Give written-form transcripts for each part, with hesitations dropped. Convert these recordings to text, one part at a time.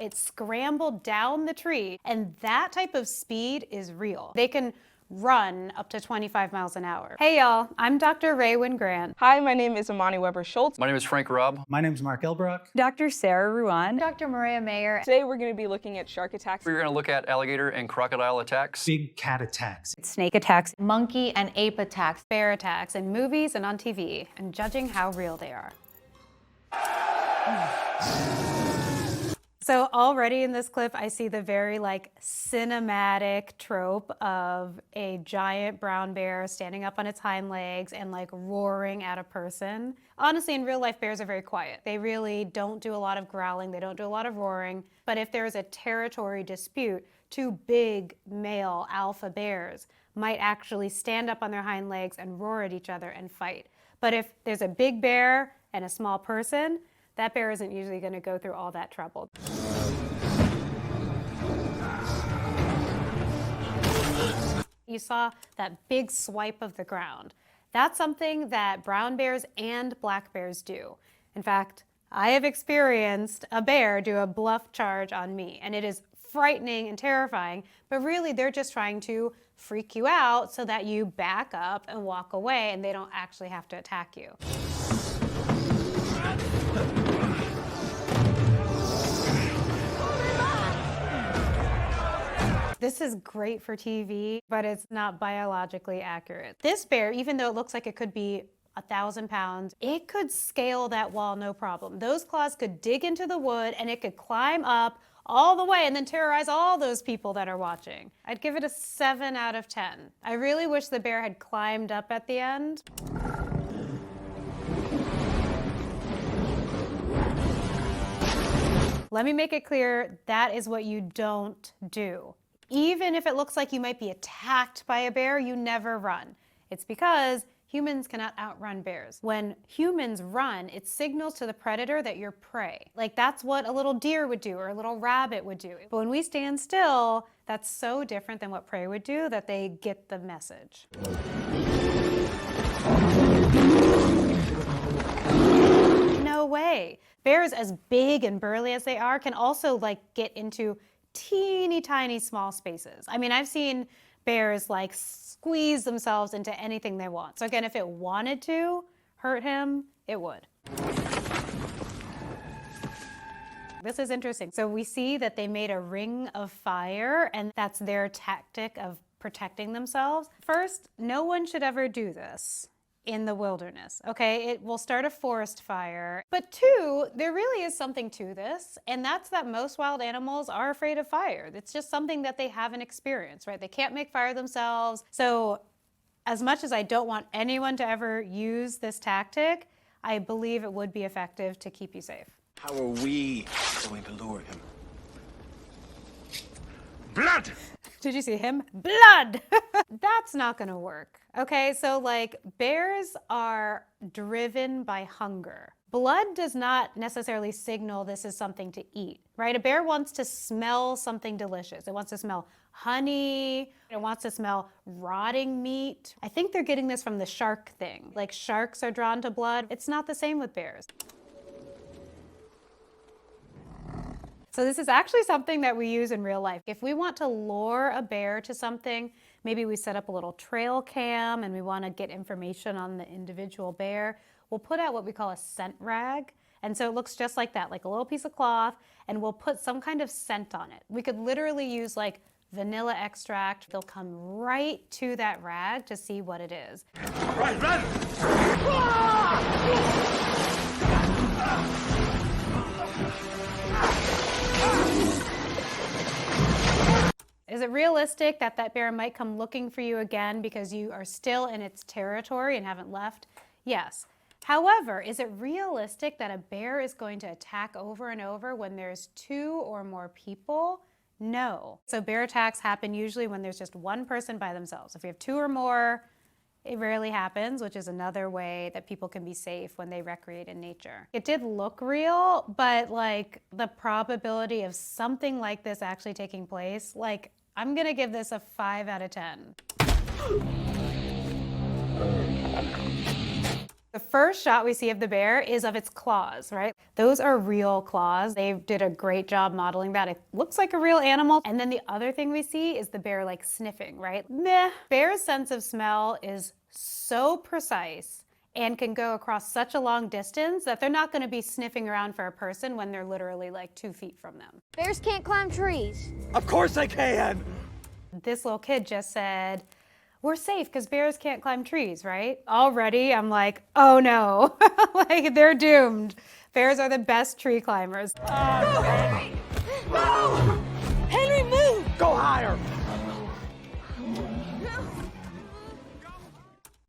it scrambled down the tree, and that type of speed is real. They can run up to 25 miles an hour. Hey y'all, I'm Dr. Rae Wynn-Grant. Hi, my name is Amani Webber-Schultz. My name is Frank Robb. My name is Mark Elbroch. Dr. Sarah Ruan. Dr. Maria Mayer. Today we're going to be looking at shark attacks. We're going to look at alligator and crocodile attacks. Big cat attacks. Snake attacks. Monkey and ape attacks. Bear attacks in movies and on TV, and judging how real they are. So already in this clip, I see the very cinematic trope of a giant brown bear standing up on its hind legs and roaring at a person. Honestly, in real life, bears are very quiet. They really don't do a lot of growling. They don't do a lot of roaring. But if there's a territory dispute, two big male alpha bears might actually stand up on their hind legs and roar at each other and fight. But if there's a big bear and a small person, that bear isn't usually going to go through all that trouble. You saw that big swipe of the ground. That's something that brown bears and black bears do. In fact, I have experienced a bear do a bluff charge on me, and it is frightening and terrifying, but really they're just trying to freak you out so that you back up and walk away and they don't actually have to attack you. This is great for TV, but it's not biologically accurate. This bear, even though it looks like it could be 1,000 pounds, it could scale that wall no problem. Those claws could dig into the wood and it could climb up all the way and then terrorize all those people that are watching. I'd give it a 7 out of 10. I really wish the bear had climbed up at the end. Let me make it clear, that is what you don't do. Even if it looks like you might be attacked by a bear, you never run. It's because humans cannot outrun bears. When humans run, it signals to the predator that you're prey. That's what a little deer would do or a little rabbit would do. But when we stand still, that's so different than what prey would do that they get the message. No way. Bears, as big and burly as they are, can also get into teeny tiny small spaces. I mean, I've seen bears squeeze themselves into anything they want. So again, if it wanted to hurt him, it would. This is interesting. So we see that they made a ring of fire, and that's their tactic of protecting themselves. First, no one should ever do this in the wilderness, okay? It will start a forest fire. But two, there really is something to this, and that's that most wild animals are afraid of fire. It's just something that they haven't experienced, right? They can't make fire themselves. So as much as I don't want anyone to ever use this tactic, I believe it would be effective to keep you safe. How are we going to lure him? Blood! Did you see him? Blood! That's not gonna work. Okay, so bears are driven by hunger. Blood does not necessarily signal this is something to eat, right? A bear wants to smell something delicious. It wants to smell honey. It wants to smell rotting meat. I think they're getting this from the shark thing. Sharks are drawn to blood. It's not the same with bears. So this is actually something that we use in real life. If we want to lure a bear to something, maybe we set up a little trail cam and we want to get information on the individual bear, we'll put out what we call a scent rag. And so it looks just like that, like a little piece of cloth, and we'll put some kind of scent on it. We could literally use vanilla extract. They'll come right to that rag to see what it is. Run, run! Is it realistic that that bear might come looking for you again because you are still in its territory and haven't left? Yes. However, is it realistic that a bear is going to attack over and over when there's 2 or more people? No. So bear attacks happen usually when there's just one person by themselves. If we have 2 or more, it rarely happens, which is another way that people can be safe when they recreate in nature. It did look real, but the probability of something like this actually taking place, I'm gonna give this a 5 out of 10. The first shot we see of the bear is of its claws, right? Those are real claws. They did a great job modeling that. It looks like a real animal. And then the other thing we see is the bear like sniffing, right? Meh. Bear's sense of smell is so precise and can go across such a long distance that they're not going to be sniffing around for a person when they're literally like 2 feet from them. Bears can't climb trees. Of course I can! This little kid just said, we're safe because bears can't climb trees, right? Already I'm like, oh no, like they're doomed. Bears are the best tree climbers. Go, Henry! Go! Henry, move! Go higher!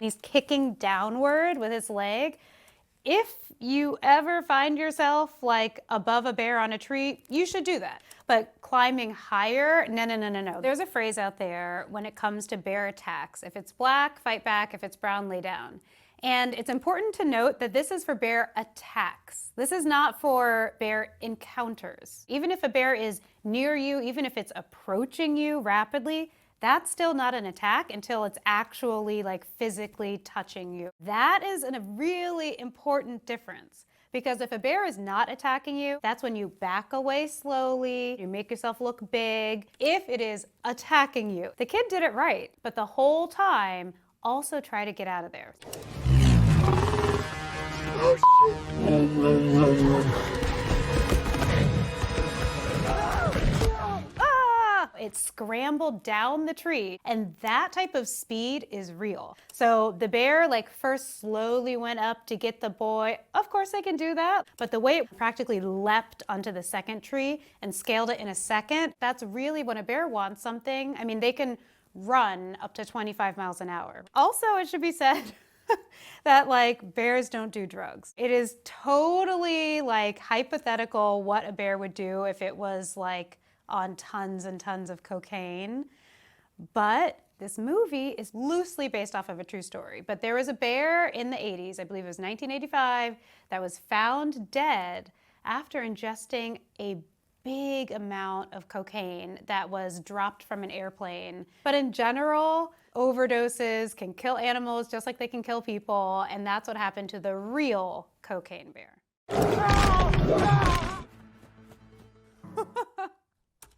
He's kicking downward with his leg. If you ever find yourself like above a bear on a tree, you should do that. But climbing higher, no. There's a phrase out there when it comes to bear attacks. If it's black, fight back. If it's brown, lay down. And it's important to note that this is for bear attacks. This is not for bear encounters. Even if a bear is near you, even if it's approaching you rapidly, that's still not an attack until it's actually like physically touching you. That is a really important difference. Because if a bear is not attacking you, that's when you back away slowly, you make yourself look big. If it is attacking you, the kid did it right, but the whole time, also try to get out of there. It scrambled down the tree, and that type of speed is real. So the bear like first slowly went up to get the boy. Of course they can do that, but the way it practically leapt onto the second tree and scaled it in a second, that's really when a bear wants something. I mean, they can run up to 25 miles an hour. Also, it should be said that like bears don't do drugs. It is totally like hypothetical what a bear would do if it was like on tons and tons of cocaine. But this movie is loosely based off of a true story. But there was a bear in the 80s, I believe it was 1985, that was found dead after ingesting a big amount of cocaine that was dropped from an airplane. But in general, overdoses can kill animals just like they can kill people, and that's what happened to the real cocaine bear.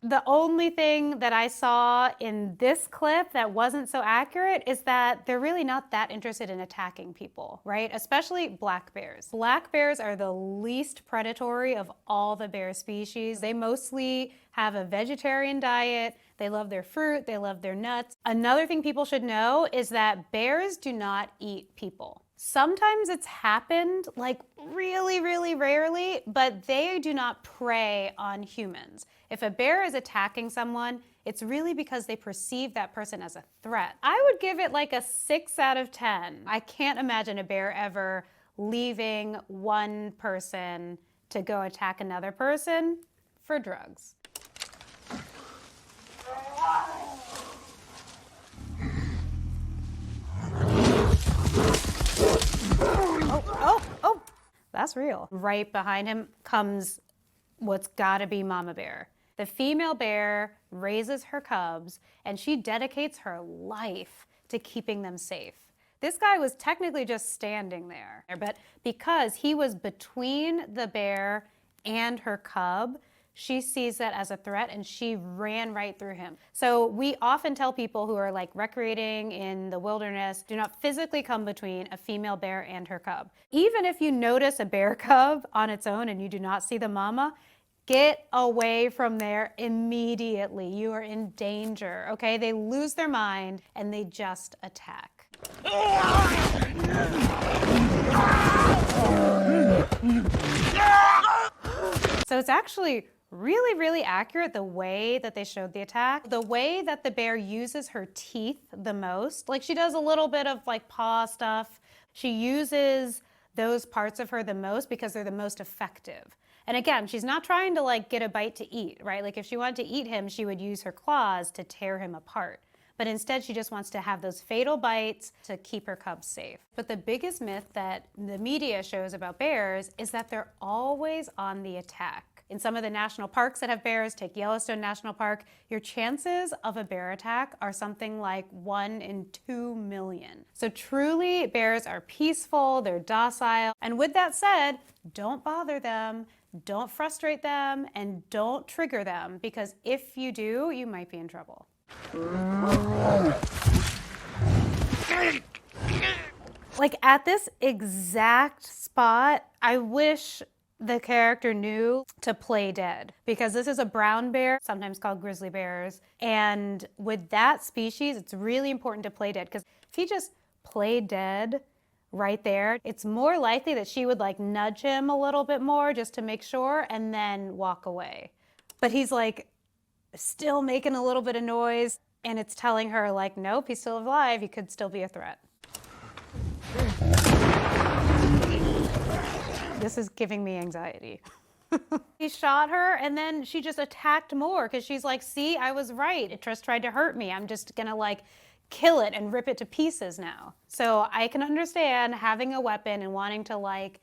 The only thing that I saw in this clip that wasn't so accurate is that they're really not that interested in attacking people, right? Especially black bears. Black bears are the least predatory of all the bear species. They mostly have a vegetarian diet. They love their fruit. They love their nuts. Another thing people should know is that bears do not eat people. Sometimes it's happened, like really, really rarely, but they do not prey on humans. If a bear is attacking someone, it's really because they perceive that person as a threat. I would give it like a 6 out of 10. I can't imagine a bear ever leaving one person to go attack another person for drugs. Oh, that's real. Right behind him comes what's gotta be mama bear. The female bear raises her cubs and she dedicates her life to keeping them safe. This guy was technically just standing there, but because he was between the bear and her cub, she sees that as a threat and she ran right through him. So we often tell people who are like recreating in the wilderness, do not physically come between a female bear and her cub. Even if you notice a bear cub on its own and you do not see the mama, get away from there immediately. You are in danger, okay? They lose their mind and they just attack. So it's actually really, really accurate the way that they showed the attack. The way that the bear uses her teeth the most, like she does a little bit of like paw stuff. She uses those parts of her the most because they're the most effective. And again, she's not trying to like get a bite to eat, right? Like if she wanted to eat him, she would use her claws to tear him apart. But instead, she just wants to have those fatal bites to keep her cubs safe. But the biggest myth that the media shows about bears is that they're always on the attack. In some of the national parks that have bears, take Yellowstone National Park, your chances of a bear attack are something like 1 in 2 million. So truly, bears are peaceful, they're docile, and with that said, don't bother them, don't frustrate them, and don't trigger them, because if you do, you might be in trouble. Like at this exact spot, I wish the character knew to play dead, because this is a brown bear, sometimes called grizzly bears. And with that species, it's really important to play dead, because if he just played dead right there, it's more likely that she would like nudge him a little bit more just to make sure and then walk away. But he's like still making a little bit of noise, and it's telling her like, nope, he's still alive, he could still be a threat. This is giving me anxiety. He shot her and then she just attacked more because she's like, see, I was right. It just tried to hurt me. I'm just gonna like kill it and rip it to pieces now. So I can understand having a weapon and wanting to like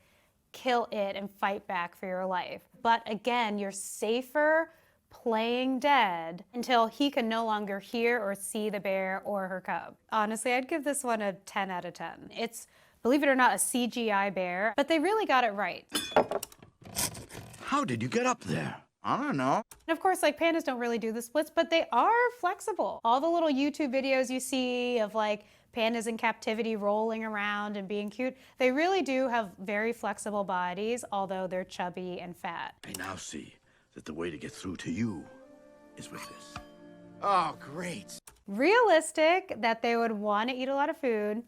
kill it and fight back for your life. But again, you're safer playing dead until he can no longer hear or see the bear or her cub. Honestly, I'd give this one a 10 out of 10. It's, believe it or not, a CGI bear, but they really got it right. How did you get up there? I don't know. And of course, like pandas don't really do the splits, but they are flexible. All the little YouTube videos you see of like pandas in captivity rolling around and being cute, they really do have very flexible bodies, although they're chubby and fat. I now see that the way to get through to you is with this. Oh, great. Realistic that they would want to eat a lot of food,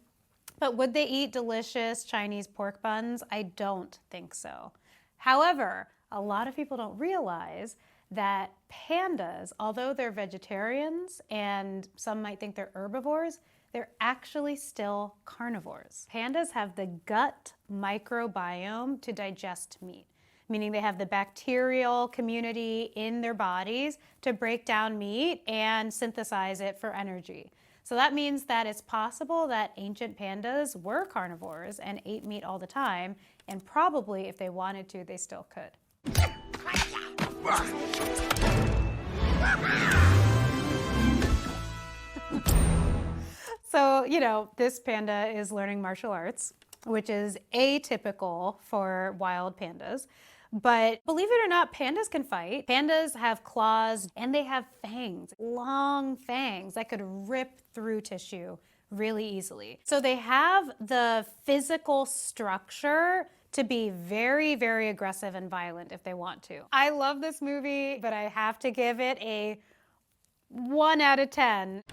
but would they eat delicious Chinese pork buns? I don't think so. However, a lot of people don't realize that pandas, although they're vegetarians and some might think they're herbivores, they're actually still carnivores. Pandas have the gut microbiome to digest meat, meaning they have the bacterial community in their bodies to break down meat and synthesize it for energy. So that means that it's possible that ancient pandas were carnivores and ate meat all the time, and probably if they wanted to, they still could. So, you know, this panda is learning martial arts, which is atypical for wild pandas. But believe it or not, pandas can fight. Pandas have claws and they have fangs, long fangs that could rip through tissue really easily. So they have the physical structure to be very, very aggressive and violent if they want to. I love this movie, but I have to give it a 1 out of 10.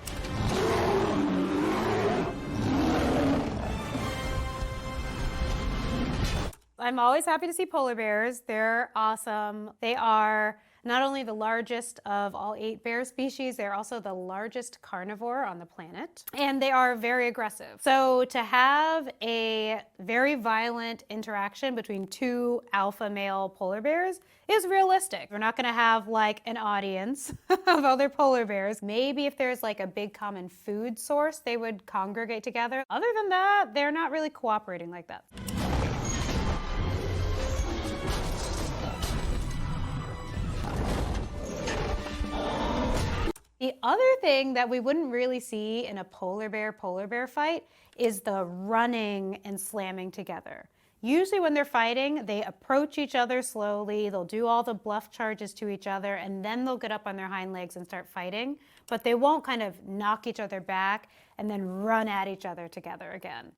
I'm always happy to see polar bears. They're awesome. They are not only the largest of all 8 bear species, they're also the largest carnivore on the planet, and they are very aggressive. So to have a very violent interaction between 2 alpha male polar bears is realistic. We're not gonna have like an audience of other polar bears. Maybe if there's like a big common food source, they would congregate together. Other than that, they're not really cooperating like that. The other thing that we wouldn't really see in a polar bear fight is the running and slamming together. Usually when they're fighting, they approach each other slowly, they'll do all the bluff charges to each other, and then they'll get up on their hind legs and start fighting, but they won't kind of knock each other back and then run at each other together again.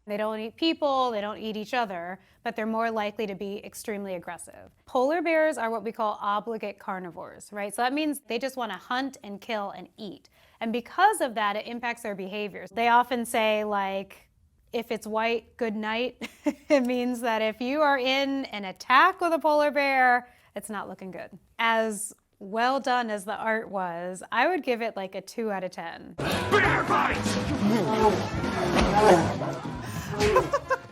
They don't eat people, they don't eat each other, but they're more likely to be extremely aggressive. Polar bears are what we call obligate carnivores, right? So that means they just want to hunt and kill and eat. And because of that, it impacts their behaviors. They often say, like, if it's white, good night. It means that if you are in an attack with a polar bear, it's not looking good. As well done as the art was, I would give it like a 2 out of 10. Bear fight!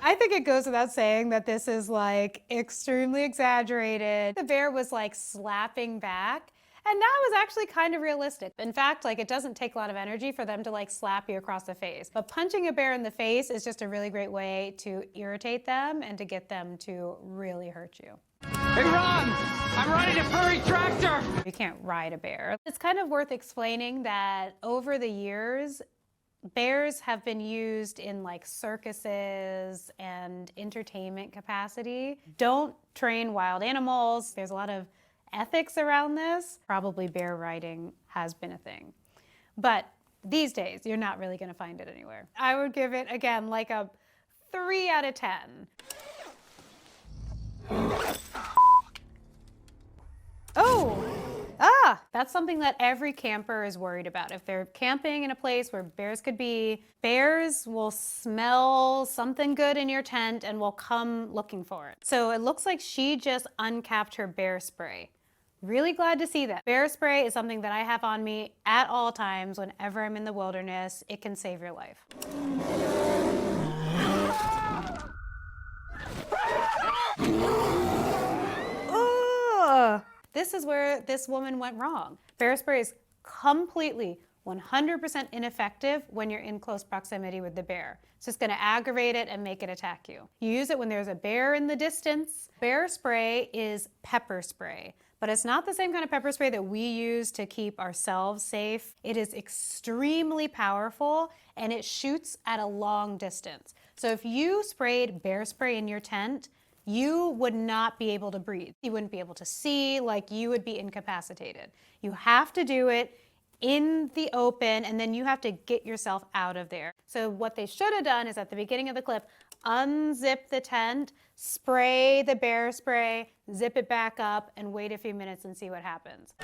I think it goes without saying that this is like extremely exaggerated. The bear was like slapping back And that was actually kind of realistic. In fact, like, it doesn't take a lot of energy for them to like slap you across the face. But punching a bear in the face is just a really great way to irritate them and to get them to really hurt you. Hey, Ron! I'm riding a furry tractor! You can't ride a bear. It's kind of worth explaining that over the years, bears have been used in like circuses and entertainment capacity. Don't train wild animals. There's a lot of ethics around this. Probably bear riding has been a thing. But these days, you're not really gonna find it anywhere. I would give it, again, like a 3 out of 10. That's something that every camper is worried about. If they're camping in a place where bears could be, bears will smell something good in your tent and will come looking for it. So it looks like she just uncapped her bear spray. Really glad to see that. Bear spray is something that I have on me at all times whenever I'm in the wilderness. It can save your life. This is where this woman went wrong. Bear spray is completely 100% ineffective when you're in close proximity with the bear. It's just gonna aggravate it and make it attack you. You use it when there's a bear in the distance. Bear spray is pepper spray, but it's not the same kind of pepper spray that we use to keep ourselves safe. It is extremely powerful and it shoots at a long distance. So if you sprayed bear spray in your tent, you would not be able to breathe. You wouldn't be able to see, like you would be incapacitated. You have to do it in the open and then you have to get yourself out of there. So what they should have done is at the beginning of the clip, unzip the tent, spray the bear spray, zip it back up and wait a few minutes and see what happens.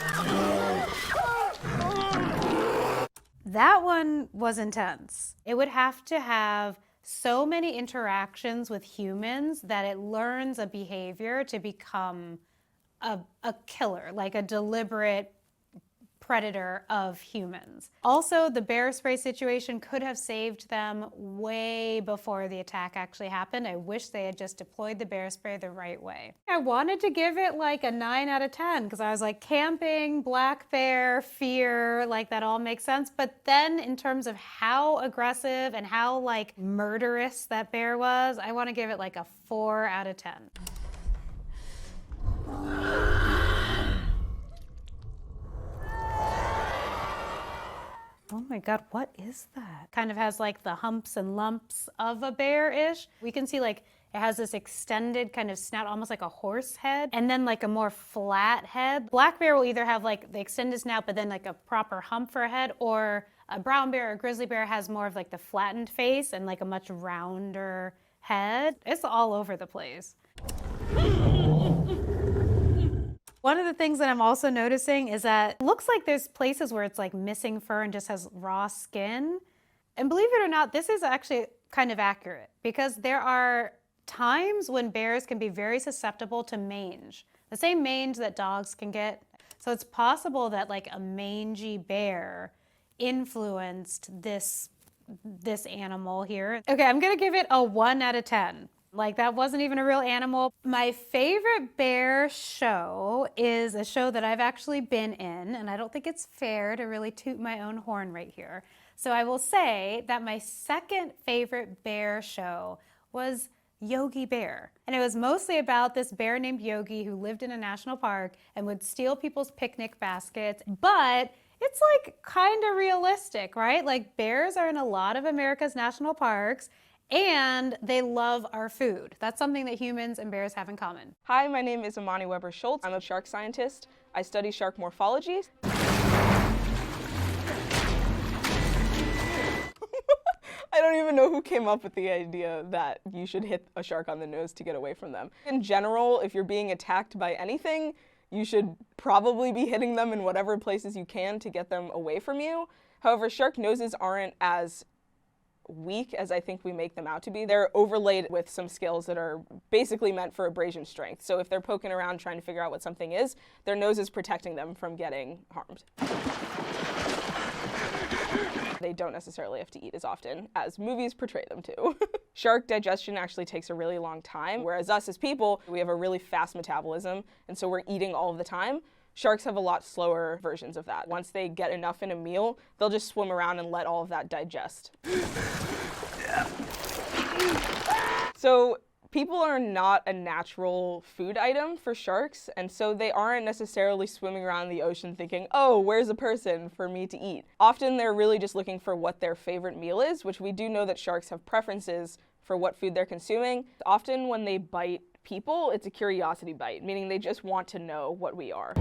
That one was intense. It would have to have so many interactions with humans that it learns a behavior to become a killer, like a deliberate predator of humans. Also, the bear spray situation could have saved them way before the attack actually happened. I wish they had just deployed the bear spray the right way. I wanted to give it like a 9 out of 10 because I was like, camping, black bear, fear, like that all makes sense. But then in terms of how aggressive and how like murderous that bear was, I want to give it like a 4 out of 10. Oh my God, what is that? Kind of has like the humps and lumps of a bear-ish. We can see like it has this extended kind of snout, almost like a horse head, and then like a more flat head. Black bear will either have like the extended snout, but then like a proper hump for a head, or a brown bear or grizzly bear has more of like the flattened face and like a much rounder head. It's all over the place. One of the things that I'm also noticing is that it looks like there's places where it's like missing fur and just has raw skin. And believe it or not, this is actually kind of accurate because there are times when bears can be very susceptible to mange, the same mange that dogs can get. So it's possible that like a mangy bear influenced this animal here. Okay, I'm gonna give it a 1 out of 10. Like that wasn't even a real animal. My favorite bear show is a show that I've actually been in, and I don't think it's fair to really toot my own horn right here. So I will say that my second favorite bear show was Yogi Bear. And it was mostly about this bear named Yogi who lived in a national park and would steal people's picnic baskets. But it's like kind of realistic, right? Like bears are in a lot of America's national parks and they love our food. That's something that humans and bears have in common. Hi, my name is Amani Webber-Schultz. I'm a shark scientist. I study shark morphology. I don't even know who came up with the idea that you should hit a shark on the nose to get away from them. In general, if you're being attacked by anything, you should probably be hitting them in whatever places you can to get them away from you. However, shark noses aren't as weak as I think we make them out to be. They're overlaid with some skills that are basically meant for abrasion strength. So if they're poking around trying to figure out what something is, their nose is protecting them from getting harmed. They don't necessarily have to eat as often as movies portray them to. Shark digestion actually takes a really long time, whereas us as people, we have a really fast metabolism, and so we're eating all of the time. Sharks have a lot slower versions of that. Once they get enough in a meal, they'll just swim around and let all of that digest. So people are not a natural food item for sharks, and so they aren't necessarily swimming around the ocean thinking, oh, where's a person for me to eat? Often they're really just looking for what their favorite meal is, which we do know that sharks have preferences for what food they're consuming. Often when they bite people, it's a curiosity bite, meaning they just want to know what we are.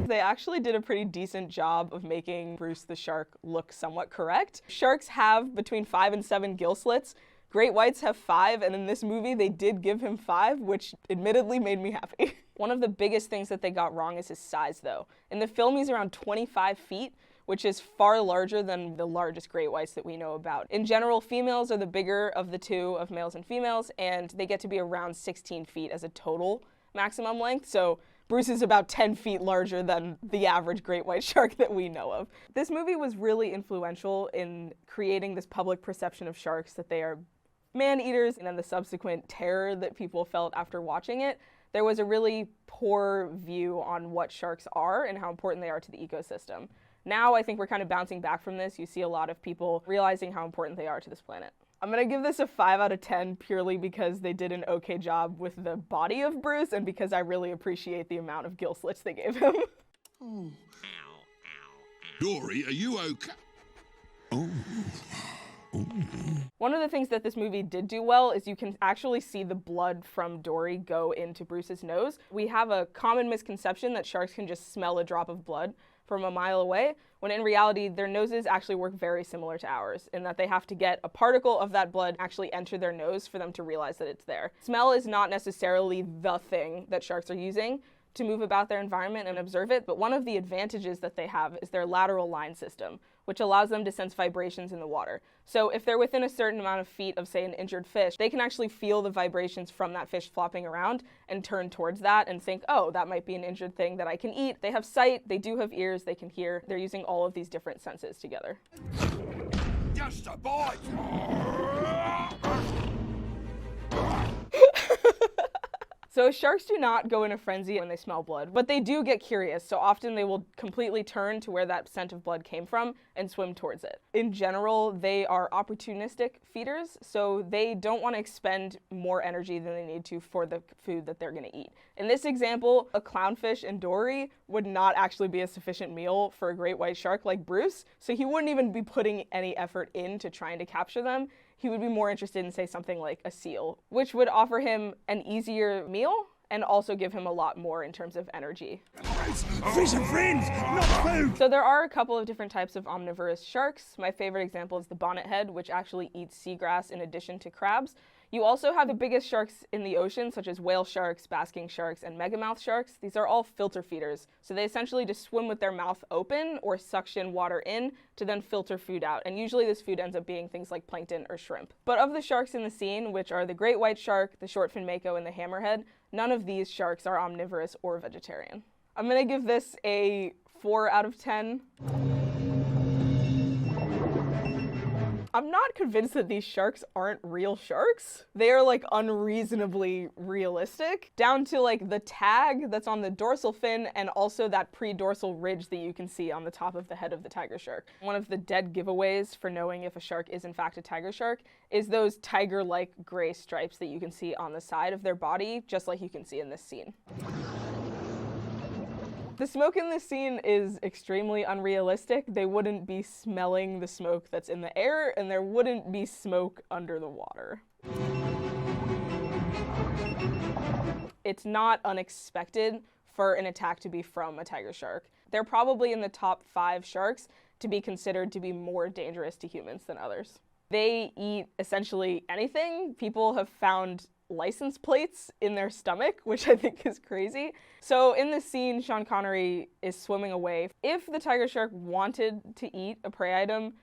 They actually did a pretty decent job of making Bruce the shark look somewhat correct. Sharks have between 5 and 7 gill slits. Great whites have 5, and in this movie they did give him 5, which admittedly made me happy. One of the biggest things that they got wrong is his size, though. In the film, he's around 25 feet, which is far larger than the largest great whites that we know about. In general, females are the bigger of the two of males and females, and they get to be around 16 feet as a total maximum length. So Bruce is about 10 feet larger than the average great white shark that we know of. This movie was really influential in creating this public perception of sharks that they are man-eaters, and then the subsequent terror that people felt after watching it. There was a really poor view on what sharks are and how important they are to the ecosystem. Now I think we're kind of bouncing back from this. You see a lot of people realizing how important they are to this planet. I'm gonna give this a 5 out of 10 purely because they did an okay job with the body of Bruce and because I really appreciate the amount of gill slits they gave him. Oh. Dory, are you okay? Oh. One of the things that this movie did do well is you can actually see the blood from Dory go into Bruce's nose. We have a common misconception that sharks can just smell a drop of blood from a mile away, when in reality their noses actually work very similar to ours in that they have to get a particle of that blood actually enter their nose for them to realize that it's there. Smell is not necessarily the thing that sharks are using to move about their environment and observe it, but one of the advantages that they have is their lateral line system, which allows them to sense vibrations in the water. So if they're within a certain amount of feet of, say, an injured fish, they can actually feel the vibrations from that fish flopping around and turn towards that and think, oh, that might be an injured thing that I can eat. They have sight, they do have ears, they can hear. They're using all of these different senses together. Just a bite! So sharks do not go in a frenzy when they smell blood, but they do get curious, so often they will completely turn to where that scent of blood came from and swim towards it. In general, they are opportunistic feeders, so they don't want to expend more energy than they need to for the food that they're going to eat. In this example, a clownfish and Dory would not actually be a sufficient meal for a great white shark like Bruce, so he wouldn't even be putting any effort into trying to capture them. He would be more interested in, say, something like a seal, which would offer him an easier meal and also give him a lot more in terms of energy. Fish and friends, not food! So there are a couple of different types of omnivorous sharks. My favorite example is the bonnethead, which actually eats seagrass in addition to crabs. You also have the biggest sharks in the ocean, such as whale sharks, basking sharks, and megamouth sharks. These are all filter feeders. So they essentially just swim with their mouth open or suction water in to then filter food out. And usually this food ends up being things like plankton or shrimp. But of the sharks in the scene, which are the great white shark, the short fin mako, and the hammerhead, none of these sharks are omnivorous or vegetarian. I'm gonna give this a 4 out of 10. I'm not convinced that these sharks aren't real sharks. They are like unreasonably realistic, down to like the tag that's on the dorsal fin and also that pre-dorsal ridge that you can see on the top of the head of the tiger shark. One of the dead giveaways for knowing if a shark is in fact a tiger shark is those tiger-like gray stripes that you can see on the side of their body, just like you can see in this scene. The smoke in this scene is extremely unrealistic. They wouldn't be smelling the smoke that's in the air, and there wouldn't be smoke under the water. It's not unexpected for an attack to be from a tiger shark. They're probably in the top 5 sharks to be considered to be more dangerous to humans than others. They eat essentially anything. People have found license plates in their stomach, which I think is crazy. So in this scene, Sean Connery is swimming away. If the tiger shark wanted to eat a prey item,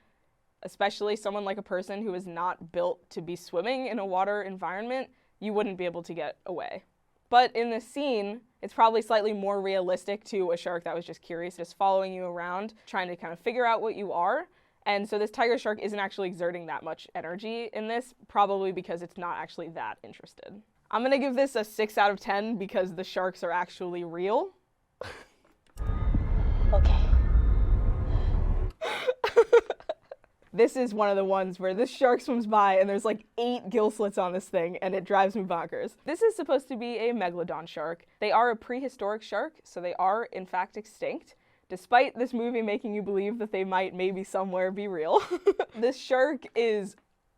especially someone like a person who is not built to be swimming in a water environment, you wouldn't be able to get away. But in this scene, it's probably slightly more realistic to a shark that was just curious, just following you around, trying to kind of figure out what you are. And so this tiger shark isn't actually exerting that much energy in this, probably because it's not actually that interested. I'm gonna give this a 6 out of 10 because the sharks are actually real. Okay. This is one of the ones where this shark swims by and there's like 8 gill slits on this thing and it drives me bonkers. This is supposed to be a megalodon shark. They are a prehistoric shark, so they are in fact extinct, despite this movie making you believe that they might maybe somewhere be real. This shark is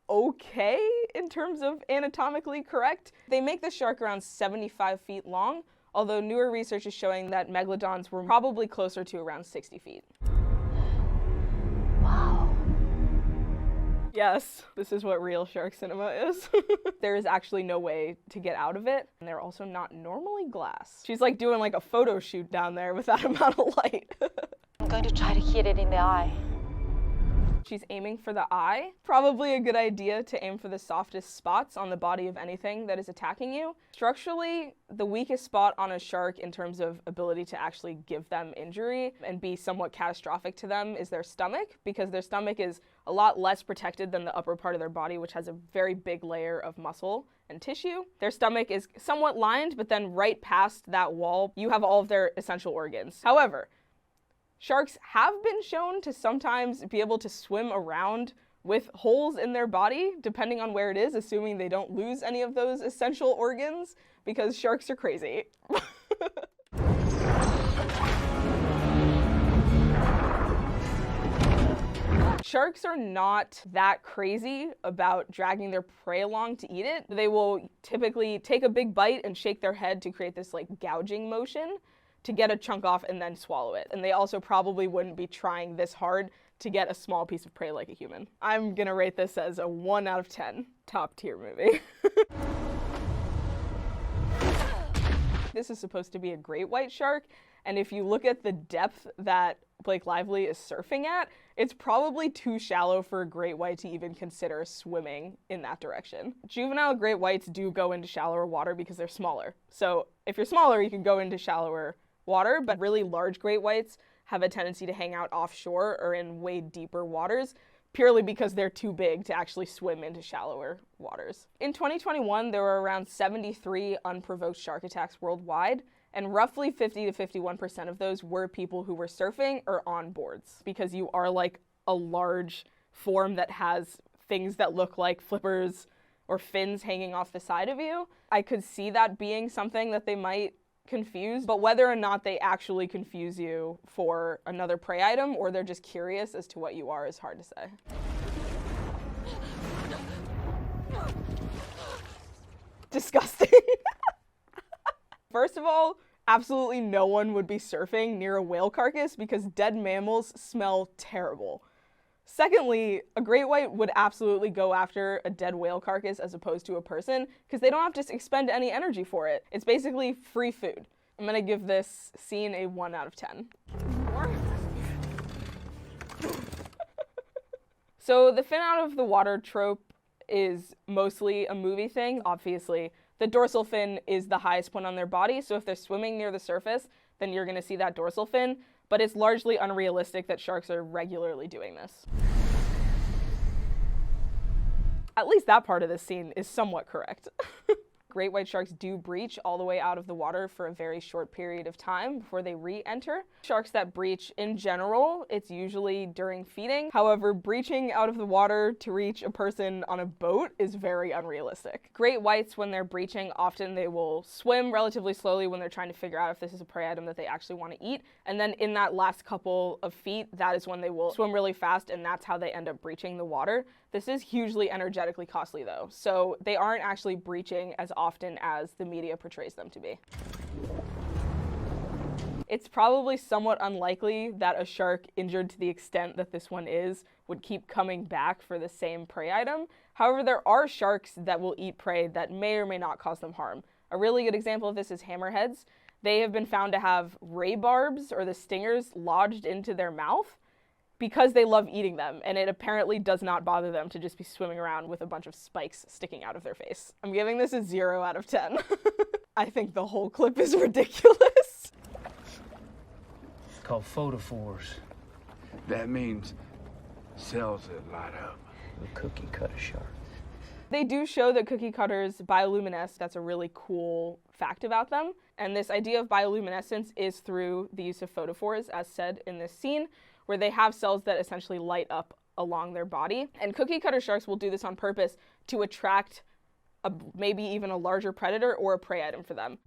okay in terms of anatomically correct. They make the shark around 75 feet long, although newer research is showing that megalodons were probably closer to around 60 feet. Wow. Yes, this is what real shark cinema is. There is actually no way to get out of it, and they're also not normally glass. She's like doing like a photo shoot down there with that amount of light. I'm going to try to hit it in the eye. She's aiming for the eye. Probably a good idea to aim for the softest spots on the body of anything that is attacking you. Structurally, the weakest spot on a shark in terms of ability to actually give them injury and be somewhat catastrophic to them is their stomach, because their stomach is a lot less protected than the upper part of their body, which has a very big layer of muscle and tissue. Their stomach is somewhat lined, but then right past that wall, you have all of their essential organs. However, sharks have been shown to sometimes be able to swim around with holes in their body, depending on where it is, assuming they don't lose any of those essential organs, because sharks are crazy. Sharks are not that crazy about dragging their prey along to eat it. They will typically take a big bite and shake their head to create this like gouging motion to get a chunk off and then swallow it. And they also probably wouldn't be trying this hard to get a small piece of prey like a human. I'm gonna rate this as a 1 out of 10. Top tier movie. This is supposed to be a great white shark, and if you look at the depth that Blake Lively is surfing at, it's probably too shallow for a great white to even consider swimming in that direction. Juvenile great whites do go into shallower water because they're smaller. So if you're smaller, you can go into shallower water, but really large great whites have a tendency to hang out offshore or in way deeper waters, purely because they're too big to actually swim into shallower waters. In 2021, there were around 73 unprovoked shark attacks worldwide, and roughly 50 to 51% of those were people who were surfing or on boards, because you are like a large form that has things that look like flippers or fins hanging off the side of you. I could see that being something that they might confuse, but whether or not they actually confuse you for another prey item or they're just curious as to what you are is hard to say. Disgusting. First of all, absolutely no one would be surfing near a whale carcass because dead mammals smell terrible. Secondly, a great white would absolutely go after a dead whale carcass as opposed to a person because they don't have to expend any energy for it. It's basically free food. I'm gonna give this scene a 1 out of 10. So the fin out of the water trope is mostly a movie thing. Obviously, the dorsal fin is the highest point on their body, so if they're swimming near the surface, then you're gonna see that dorsal fin. But it's largely unrealistic that sharks are regularly doing this. At least that part of this scene is somewhat correct. Great white sharks do breach all the way out of the water for a very short period of time before they re-enter. Sharks that breach in general, it's usually during feeding. However, breaching out of the water to reach a person on a boat is very unrealistic. Great whites, when they're breaching, often they will swim relatively slowly when they're trying to figure out if this is a prey item that they actually want to eat. And then in that last couple of feet, that is when they will swim really fast, and that's how they end up breaching the water. This is hugely energetically costly though, so they aren't actually breaching as often as the media portrays them to be. It's probably somewhat unlikely that a shark injured to the extent that this one is would keep coming back for the same prey item. However, there are sharks that will eat prey that may or may not cause them harm. A really good example of this is hammerheads. They have been found to have ray barbs, or the stingers, lodged into their mouth because they love eating them, and it apparently does not bother them to just be swimming around with a bunch of spikes sticking out of their face. I'm giving this a 0 out of 10. I think the whole clip is ridiculous. It's called photophores. That means cells that light up. The cookie cutter shark. They do show that cookie cutters bioluminesce. That's a really cool fact about them. And this idea of bioluminescence is through the use of photophores, as said in this scene, where they have cells that essentially light up along their body. And cookie cutter sharks will do this on purpose to attract maybe even a larger predator or a prey item for them.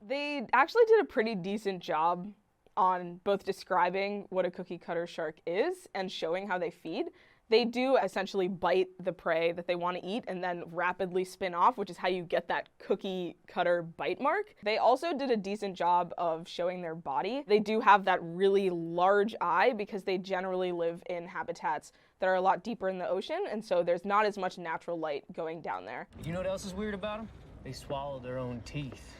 They actually did a pretty decent job on both describing what a cookie cutter shark is and showing how they feed. They do essentially bite the prey that they want to eat and then rapidly spin off, which is how you get that cookie cutter bite mark. They also did a decent job of showing their body. They do have that really large eye because they generally live in habitats that are a lot deeper in the ocean, and so there's not as much natural light going down there. You know what else is weird about them? They swallow their own teeth.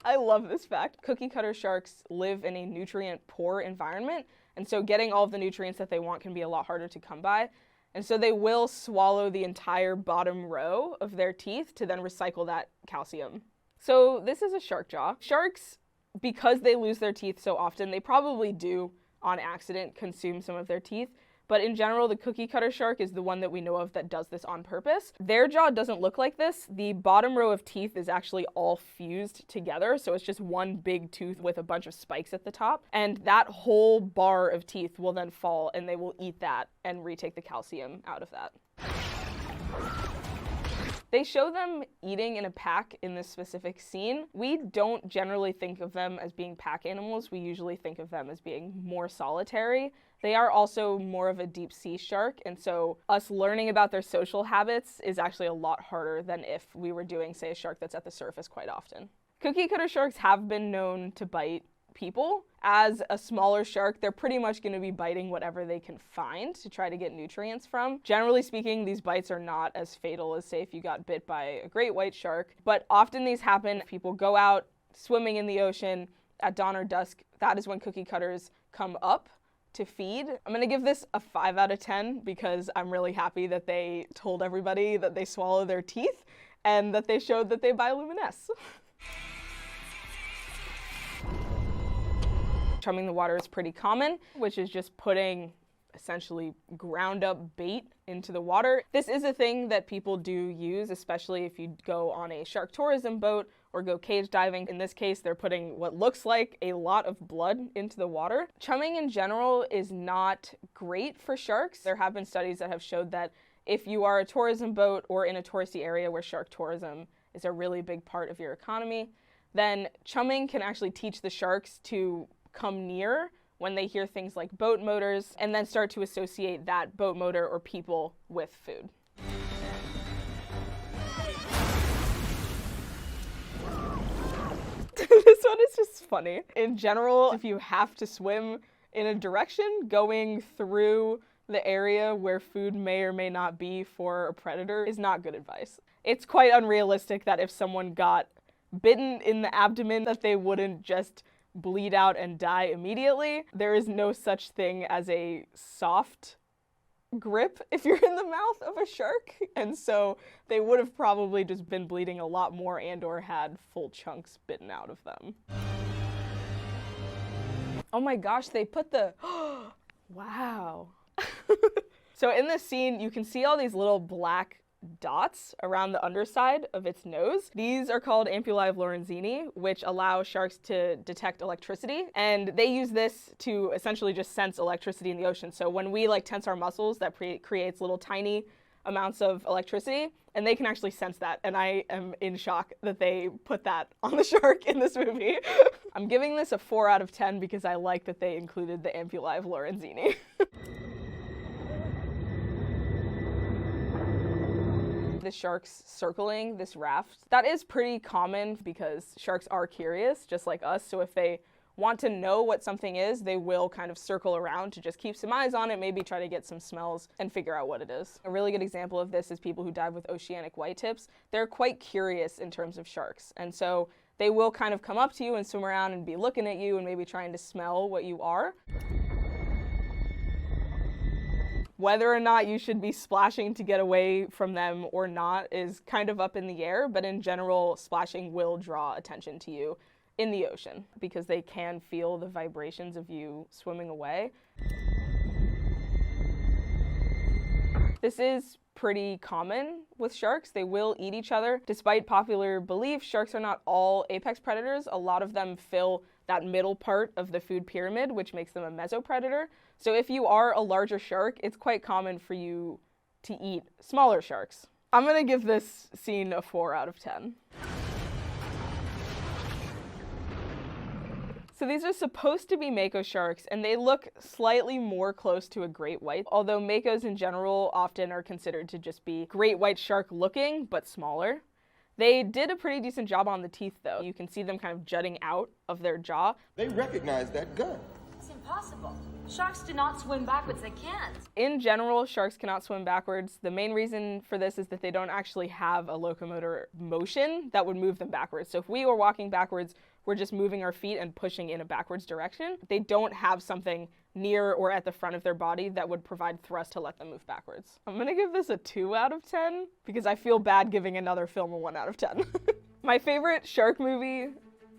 I love this fact. Cookie cutter sharks live in a nutrient-poor environment, and so getting all of the nutrients that they want can be a lot harder to come by. And so they will swallow the entire bottom row of their teeth to then recycle that calcium. So this is a shark jaw. Sharks, because they lose their teeth so often, they probably do, on accident, consume some of their teeth. But in general, the cookie cutter shark is the one that we know of that does this on purpose. Their jaw doesn't look like this. The bottom row of teeth is actually all fused together, so it's just one big tooth with a bunch of spikes at the top. And that whole bar of teeth will then fall, and they will eat that and retake the calcium out of that. They show them eating in a pack in this specific scene. We don't generally think of them as being pack animals. We usually think of them as being more solitary. They are also more of a deep sea shark, and so us learning about their social habits is actually a lot harder than if we were doing, say, a shark that's at the surface quite often. Cookie cutter sharks have been known to bite people. As a smaller shark, they're pretty much going to be biting whatever they can find to try to get nutrients from. Generally speaking, these bites are not as fatal as, say, if you got bit by a great white shark, but often these happen. People go out swimming in the ocean at dawn or dusk. That is when cookie cutters come up to feed. I'm gonna give this a 5 out of 10 because I'm really happy that they told everybody that they swallow their teeth and that they showed that they bioluminesce. Chumming the water is pretty common, which is just putting essentially ground up bait into the water. This is a thing that people do use, especially if you go on a shark tourism boat or go cage diving. In this case, they're putting what looks like a lot of blood into the water. Chumming in general is not great for sharks. There have been studies that have showed that if you are a tourism boat or in a touristy area where shark tourism is a really big part of your economy, then chumming can actually teach the sharks to come near when they hear things like boat motors and then start to associate that boat motor or people with food. This one is just funny. In general, if you have to swim in a direction, going through the area where food may or may not be for a predator is not good advice. It's quite unrealistic that if someone got bitten in the abdomen that they wouldn't just bleed out and die immediately. There is no such thing as a soft grip if you're in the mouth of a shark, and so they would have probably just been bleeding a lot more and or had full chunks bitten out of them. Oh my gosh, they put the wow. So in this scene you can see all these little black dots around the underside of its nose. These are called ampullae of Lorenzini, which allow sharks to detect electricity, and they use this to essentially just sense electricity in the ocean. So when we tense our muscles, that creates little tiny amounts of electricity, and they can actually sense that, and I am in shock that they put that on the shark in this movie. I'm giving this a 4 out of 10 because I like that they included the ampullae of Lorenzini. The sharks circling this raft. That is pretty common because sharks are curious, just like us. So if they want to know what something is, they will kind of circle around to just keep some eyes on it, maybe try to get some smells and figure out what it is. A really good example of this is people who dive with oceanic whitetips. They're quite curious in terms of sharks. And so they will kind of come up to you and swim around and be looking at you and maybe trying to smell what you are. Whether or not you should be splashing to get away from them or not is kind of up in the air, but in general, splashing will draw attention to you in the ocean because they can feel the vibrations of you swimming away. This is pretty common with sharks. They will eat each other. Despite popular belief, sharks are not all apex predators. A lot of them fill that middle part of the food pyramid, which makes them a mesopredator. So if you are a larger shark, it's quite common for you to eat smaller sharks. I'm gonna give this scene a 4 out of 10. So these are supposed to be mako sharks, and they look slightly more close to a great white, although makos in general often are considered to just be great white shark looking, but smaller. They did a pretty decent job on the teeth, though. You can see them kind of jutting out of their jaw. They recognize that gun. It's impossible. Sharks do not swim backwards. They can't. In general, sharks cannot swim backwards. The main reason for this is that they don't actually have a locomotor motion that would move them backwards. So if we were walking backwards, we're just moving our feet and pushing in a backwards direction. They don't have something near or at the front of their body that would provide thrust to let them move backwards. I'm gonna give this a 2 out of 10 because I feel bad giving another film a 1 out of 10. My favorite shark movie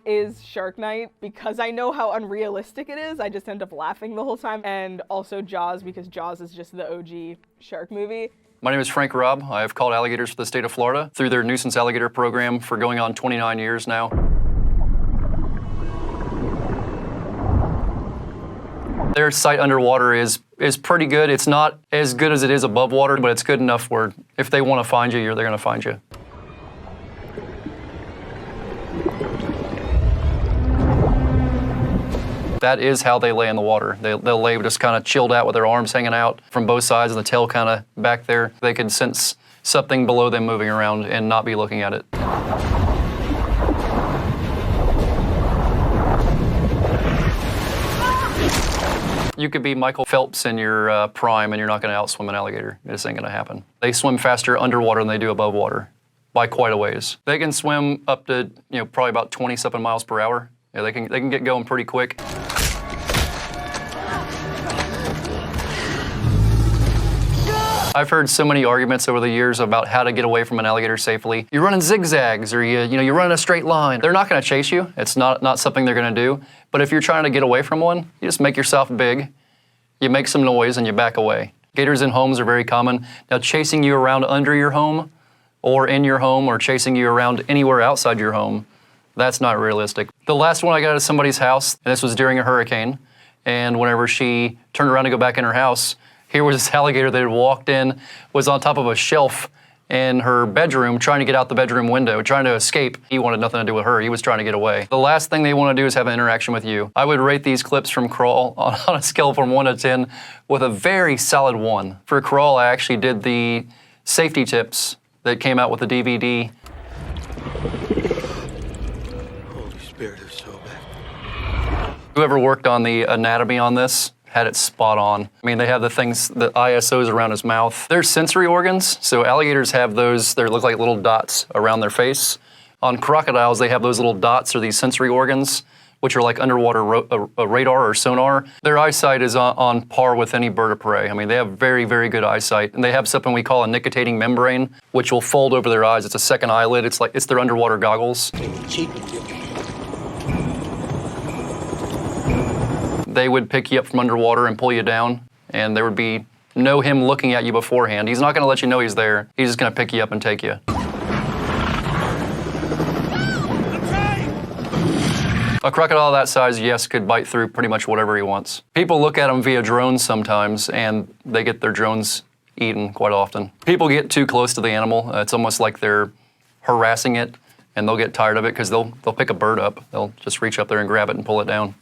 is Shark Night because I know how unrealistic it is. I just end up laughing the whole time. And also Jaws, because Jaws is just the OG shark movie. My name is Frank Robb. I have called alligators for the state of Florida through their nuisance alligator program for going on 29 years now. Their sight underwater is pretty good. It's not as good as it is above water, but it's good enough where if they want to find you, they're going to find you. That is how they lay in the water. They'll lay just kind of chilled out with their arms hanging out from both sides and the tail kind of back there. They can sense something below them moving around and not be looking at it. You could be Michael Phelps in your prime and you're not going to outswim an alligator. It just ain't going to happen. They swim faster underwater than they do above water by quite a ways. They can swim up to, probably about 20-something miles per hour. Yeah, they can get going pretty quick. I've heard so many arguments over the years about how to get away from an alligator safely. You're running zigzags or you're running a straight line. They're not going to chase you. It's not something they're going to do. But if you're trying to get away from one, you just make yourself big, you make some noise, and you back away. Gators in homes are very common. Now, chasing you around under your home or in your home or chasing you around anywhere outside your home, that's not realistic. The last one I got at somebody's house, and this was during a hurricane, and whenever she turned around to go back in her house, here was this alligator that had walked in, was on top of a shelf in her bedroom, trying to get out the bedroom window, trying to escape. He wanted nothing to do with her. He was trying to get away. The last thing they want to do is have an interaction with you. I would rate these clips from Crawl on a scale from 1 to 10 with a very solid 1. For Crawl, I actually did the safety tips that came out with the DVD. Holy Spirit, they're so bad. Whoever worked on the anatomy on this had it spot on. I mean, they have the things, the ISOs around his mouth. They're sensory organs, so alligators have those, they look like little dots around their face. On crocodiles, they have those little dots or these sensory organs, which are like underwater radar or sonar. Their eyesight is on par with any bird of prey. I mean, they have very, very good eyesight. And they have something we call a nictitating membrane, which will fold over their eyes. It's a second eyelid. It's their underwater goggles. They would pick you up from underwater and pull you down, and there would be no him looking at you beforehand. He's not going to let you know he's there. He's just going to pick you up and take you. A crocodile that size, yes, could bite through pretty much whatever he wants. People look at them via drones sometimes, and they get their drones eaten quite often. People get too close to the animal. It's almost like they're harassing it, and they'll get tired of it because they'll pick a bird up. They'll just reach up there and grab it and pull it down.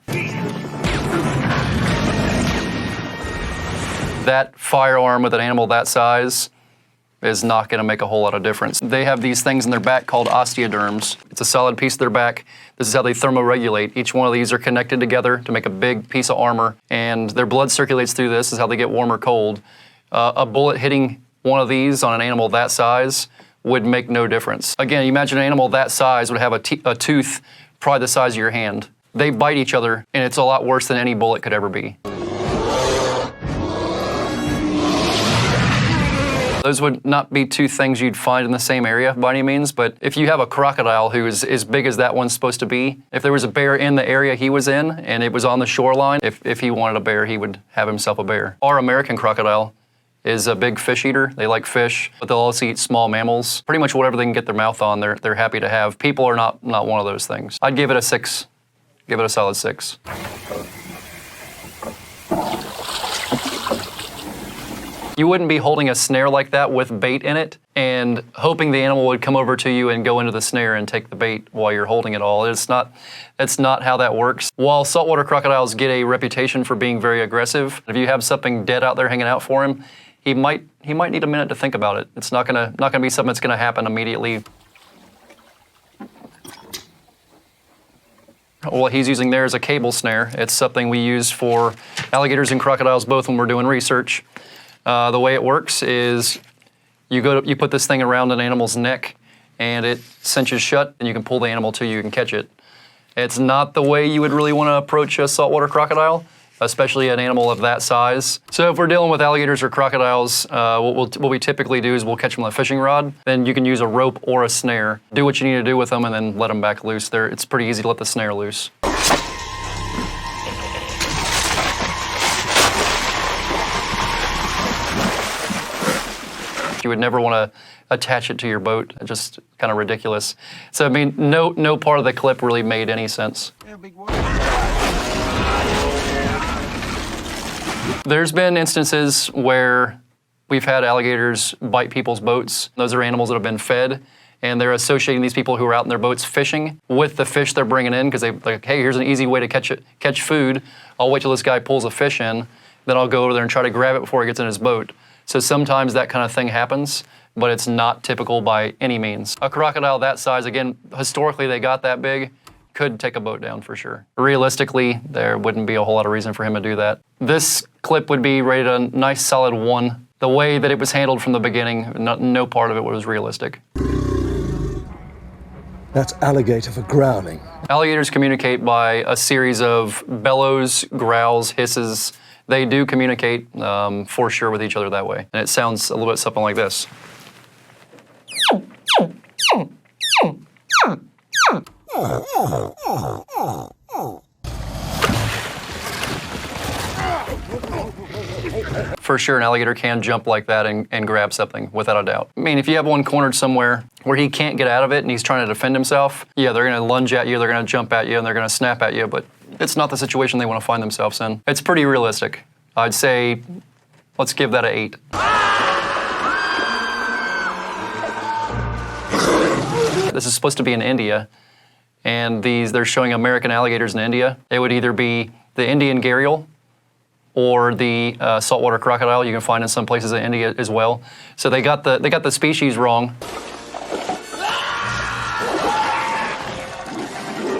That firearm with an animal that size is not going to make a whole lot of difference. They have these things in their back called osteoderms. It's a solid piece of their back. This is how they thermoregulate. Each one of these are connected together to make a big piece of armor, and their blood circulates through this. This is how they get warm or cold. A bullet hitting one of these on an animal that size would make no difference. Again, you imagine an animal that size would have a tooth probably the size of your hand. They bite each other, and it's a lot worse than any bullet could ever be. Those would not be two things you'd find in the same area by any means, but if you have a crocodile who is as big as that one's supposed to be, if there was a bear in the area he was in and it was on the shoreline, if he wanted a bear, he would have himself a bear. Our American crocodile is a big fish eater. They like fish, but they'll also eat small mammals. Pretty much whatever they can get their mouth on, they're happy to have. People are not one of those things. I'd give it a 6. Give it a solid 6. You wouldn't be holding a snare like that with bait in it and hoping the animal would come over to you and go into the snare and take the bait while you're holding it all. It's not how that works. While saltwater crocodiles get a reputation for being very aggressive, if you have something dead out there hanging out for him, he might need a minute to think about it. It's not gonna be something that's gonna happen immediately. What he's using there is a cable snare. It's something we use for alligators and crocodiles both when we're doing research. The way it works is you put this thing around an animal's neck and it cinches shut and you can pull the animal to you and catch it. It's not the way you would really want to approach a saltwater crocodile, especially an animal of that size. So if we're dealing with alligators or crocodiles, what we typically do is we'll catch them with a fishing rod. Then you can use a rope or a snare. Do what you need to do with them and then let them back loose. It's pretty easy to let the snare loose. You would never want to attach it to your boat. It's just kind of ridiculous. So I mean, no part of the clip really made any sense. There's been instances where we've had alligators bite people's boats. Those are animals that have been fed, and they're associating these people who are out in their boats fishing with the fish they're bringing in because they're like, hey, here's an easy way to catch food. I'll wait till this guy pulls a fish in, then I'll go over there and try to grab it before he gets in his boat. So sometimes that kind of thing happens, but it's not typical by any means. A crocodile that size, again, historically they got that big, could take a boat down for sure. Realistically, there wouldn't be a whole lot of reason for him to do that. This clip would be rated a nice solid 1. The way that it was handled from the beginning, no part of it was realistic. That's alligator for growling. Alligators communicate by a series of bellows, growls, hisses. They do communicate for sure with each other that way. And it sounds a little bit something like this. For sure, an alligator can jump like that and grab something, without a doubt. I mean, if you have one cornered somewhere where he can't get out of it and he's trying to defend himself, yeah, they're gonna lunge at you, they're gonna jump at you, and they're gonna snap at you, but it's not the situation they want to find themselves in. It's pretty realistic. I'd say, let's give that an 8. This is supposed to be in India, and they're showing American alligators in India. It would either be the Indian gharial or the saltwater crocodile you can find in some places in India as well. So they got the species wrong.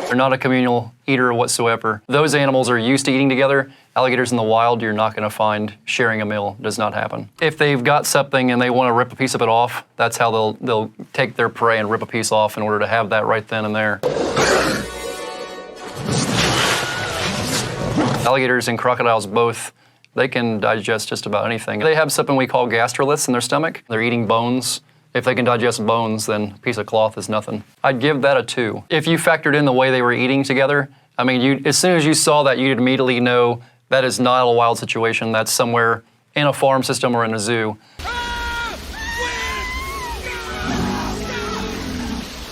They're not a communal eater whatsoever. Those animals are used to eating together. Alligators in the wild, you're not gonna find sharing a meal. It does not happen. If they've got something and they wanna rip a piece of it off, that's how they'll take their prey and rip a piece off in order to have that right then and there. Alligators and crocodiles both, they can digest just about anything. They have something we call gastroliths in their stomach. They're eating bones. If they can digest bones, then a piece of cloth is nothing. I'd give that a 2. If you factored in the way they were eating together, I mean, as soon as you saw that, you'd immediately know that is not a wild situation. That's somewhere in a farm system or in a zoo.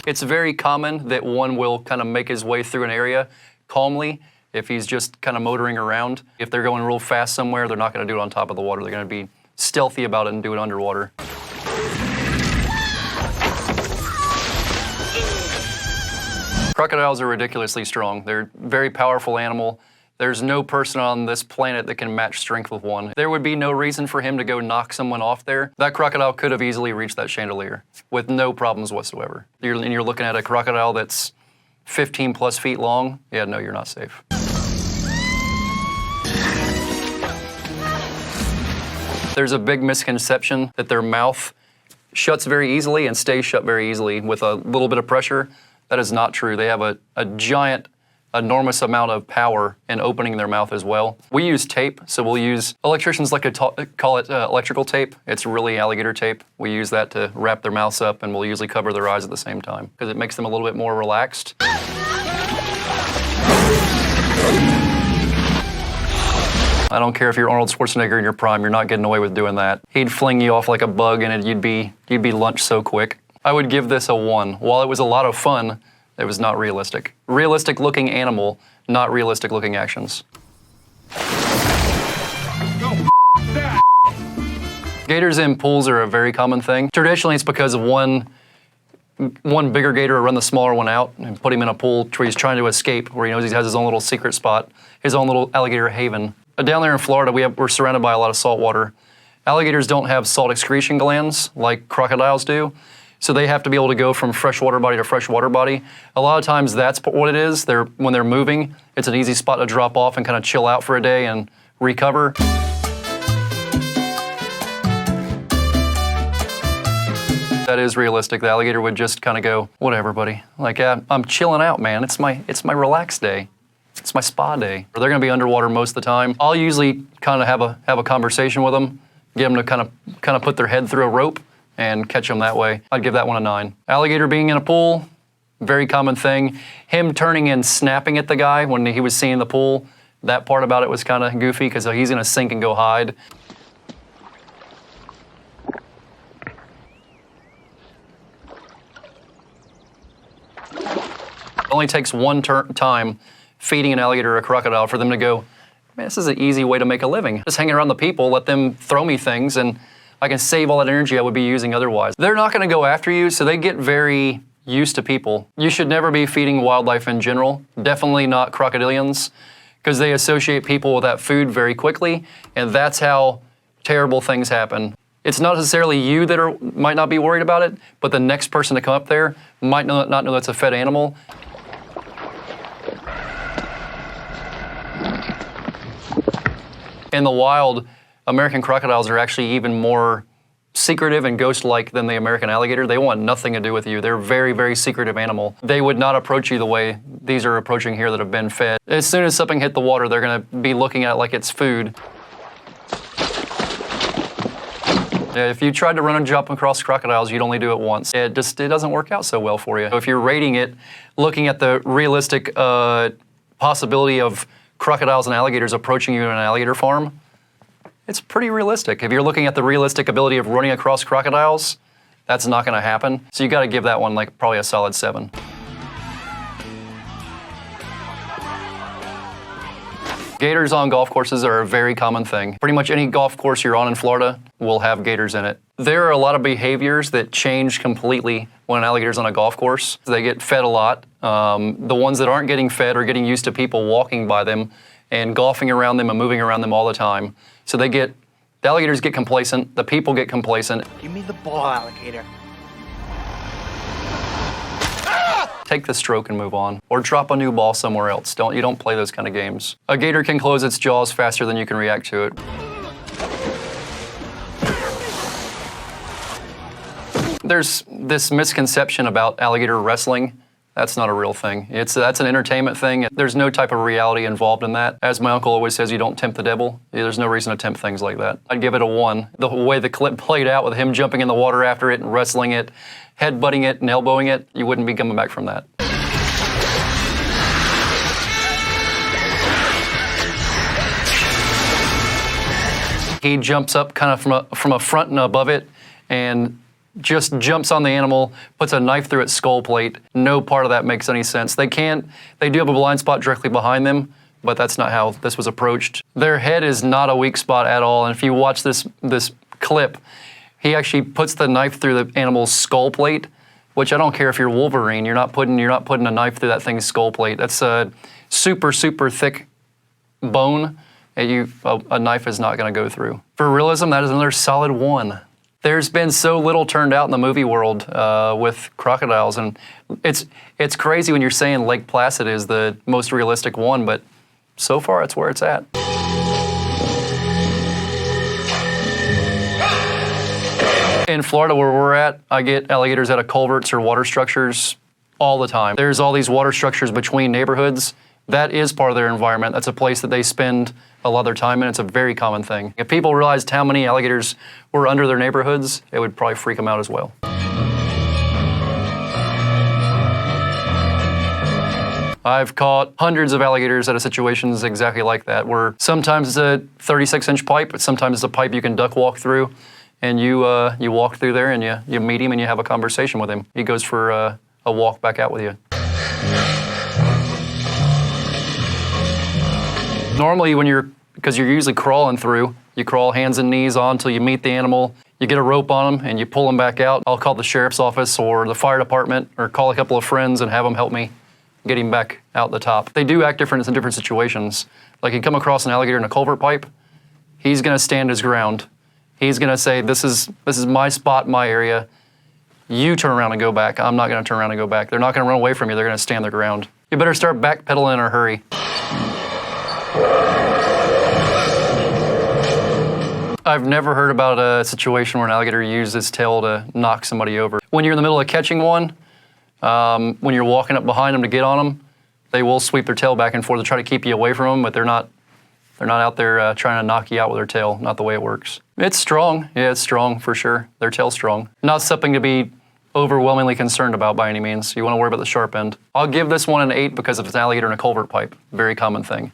It's very common that one will kind of make his way through an area calmly if he's just kind of motoring around. If they're going real fast somewhere, they're not going to do it on top of the water. They're going to be stealthy about it and do it underwater. Crocodiles are ridiculously strong. They're a very powerful animal. There's no person on this planet that can match strength with one. There would be no reason for him to go knock someone off there. That crocodile could have easily reached that chandelier with no problems whatsoever. You're looking at a crocodile that's 15 plus feet long. Yeah, no, you're not safe. There's a big misconception that their mouth shuts very easily and stays shut very easily with a little bit of pressure. That is not true. They have a giant, enormous amount of power in opening their mouth as well. We use tape, so we'll use, electricians like to call it electrical tape. It's really alligator tape. We use that to wrap their mouths up, and we'll usually cover their eyes at the same time because it makes them a little bit more relaxed. I don't care if you're Arnold Schwarzenegger in your prime, you're not getting away with doing that. He'd fling you off like a bug and you'd be lunched so quick. I would give this a 1. While it was a lot of fun, it was not realistic. Realistic looking animal, not realistic looking actions. Gators in pools are a very common thing. Traditionally, it's because of one bigger gator will run the smaller one out and put him in a pool where he's trying to escape, where he knows he has his own little secret spot, his own little alligator haven. Down there in Florida, we're surrounded by a lot of salt water. Alligators don't have salt excretion glands like crocodiles do, so they have to be able to go from freshwater body to freshwater body. A lot of times that's what it is. When they're moving, it's an easy spot to drop off and kind of chill out for a day and recover. That is realistic. The alligator would just kind of go, whatever, buddy. Like, I'm chilling out, man. It's my relaxed day. It's my spa day. They're gonna be underwater most of the time. I'll usually kind of have a conversation with them, get them to kind of put their head through a rope and catch them that way. I'd give that one a 9. Alligator being in a pool, very common thing. Him turning and snapping at the guy when he was seeing the pool, that part about it was kind of goofy because he's gonna sink and go hide. It only takes one time feeding an alligator or a crocodile for them to go, man, this is an easy way to make a living. Just hanging around the people, let them throw me things, and I can save all that energy I would be using otherwise. They're not gonna go after you, so they get very used to people. You should never be feeding wildlife in general, definitely not crocodilians, because they associate people with that food very quickly, and that's how terrible things happen. It's not necessarily you that might not be worried about it, but the next person to come up there might not know that's a fed animal. In the wild, American crocodiles are actually even more secretive and ghost-like than the American alligator. They want nothing to do with you. They're a very, very secretive animal. They would not approach you the way these are approaching here that have been fed. As soon as something hit the water, they're gonna be looking at it like it's food. Yeah, if you tried to run and jump across crocodiles, you'd only do it once. It doesn't work out so well for you. If you're rating it, looking at the realistic possibility of crocodiles and alligators approaching you in an alligator farm, it's pretty realistic. If you're looking at the realistic ability of running across crocodiles, that's not gonna happen. So you gotta give that one like probably a solid 7. Gators on golf courses are a very common thing. Pretty much any golf course you're on in Florida will have gators in it. There are a lot of behaviors that change completely when an alligator's on a golf course. They get fed a lot. The ones that aren't getting fed are getting used to people walking by them and golfing around them and moving around them all the time. So the alligators get complacent, the people get complacent. Give me the ball, alligator. Take the stroke and move on. Or drop a new ball somewhere else. You don't play those kind of games. A gator can close its jaws faster than you can react to it. There's this misconception about alligator wrestling. That's not a real thing. That's an entertainment thing. There's no type of reality involved in that. As my uncle always says, you don't tempt the devil. There's no reason to tempt things like that. I'd give it a 1. The way the clip played out with him jumping in the water after it and wrestling it, headbutting it and elbowing it, you wouldn't be coming back from that. He jumps up kind of from a front and above it and just jumps on the animal, puts a knife through its skull plate. No part of that makes any sense. They do have a blind spot directly behind them, but that's not how this was approached. Their head is not a weak spot at all, and if you watch this clip, he actually puts the knife through the animal's skull plate, which I don't care if you're Wolverine, you're not putting a knife through that thing's skull plate. That's a super, super thick bone that a knife is not gonna go through. For realism, that is another solid 1. There's been so little turned out in the movie world with crocodiles, and it's crazy when you're saying Lake Placid is the most realistic one, but so far it's where it's at. In Florida where we're at, I get alligators out of culverts or water structures all the time. There's all these water structures between neighborhoods. That is part of their environment. That's a place that they spend a lot of their time in. It's a very common thing. If people realized how many alligators were under their neighborhoods, it would probably freak them out as well. I've caught hundreds of alligators out of situations exactly like that, where sometimes it's a 36-inch pipe, but sometimes it's a pipe you can duck walk through, and you walk through there and you meet him and you have a conversation with him. He goes for a walk back out with you. Normally because you're usually crawling through, you crawl hands and knees on until you meet the animal, you get a rope on them and you pull them back out. I'll call the sheriff's office or the fire department or call a couple of friends and have them help me get him back out the top. They do act different in different situations. Like you come across an alligator in a culvert pipe, he's gonna stand his ground. He's gonna say, this is my spot, my area. You turn around and go back. I'm not gonna turn around and go back. They're not gonna run away from you, they're gonna stand their ground. You better start backpedaling in a hurry. I've never heard about a situation where an alligator used its tail to knock somebody over. When you're in the middle of catching one, when you're walking up behind them to get on them, they will sweep their tail back and forth to try to keep you away from them, but they're not out there trying to knock you out with their tail. Not the way it works. It's strong. Yeah, it's strong for sure. Their tail's strong. Not something to be overwhelmingly concerned about by any means. You want to worry about the sharp end. I'll give this one an 8 because it's an alligator in a culvert pipe. Very common thing.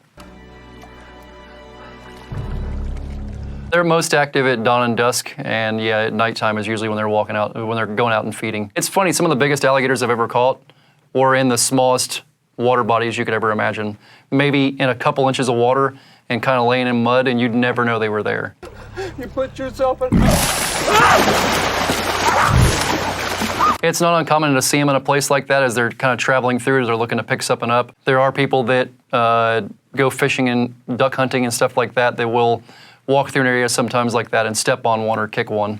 They're most active at dawn and dusk, and yeah, at nighttime is usually when they're walking out, when they're going out and feeding. It's funny, some of the biggest alligators I've ever caught were in the smallest water bodies you could ever imagine. Maybe in a couple inches of water and kind of laying in mud, and you'd never know they were there. You put yourself in... It's not uncommon to see them in a place like that as they're kind of traveling through, as they're looking to pick something up. There are people that go fishing and duck hunting and stuff like that that will walk through an area sometimes like that and step on one or kick one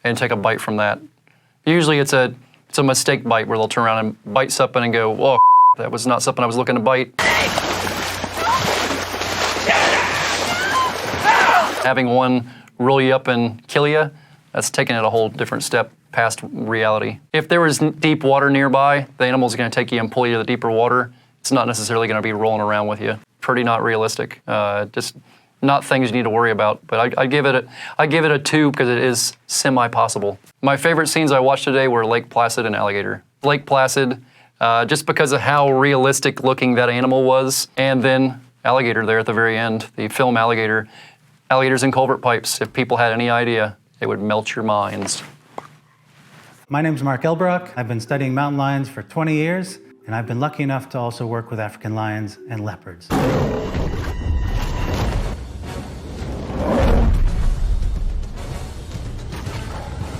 and take a bite from that. Usually it's a mistake bite where they'll turn around and bite something and go, oh, that was not something I was looking to bite. Having one roll you up and kill you, that's taking it a whole different step past reality. If there was deep water nearby, the animal's gonna take you and pull you to the deeper water. It's not necessarily gonna be rolling around with you. Pretty not realistic. Just not things you need to worry about, but I give it a 2 because it is semi-possible. My favorite scenes I watched today were Lake Placid and Alligator. Lake Placid, just because of how realistic looking that animal was, and then Alligator there at the very end, the film Alligator. Alligators in culvert pipes, if people had any idea, it would melt your minds. My name's Mark Elbroch. I've been studying mountain lions for 20 years, and I've been lucky enough to also work with African lions and leopards.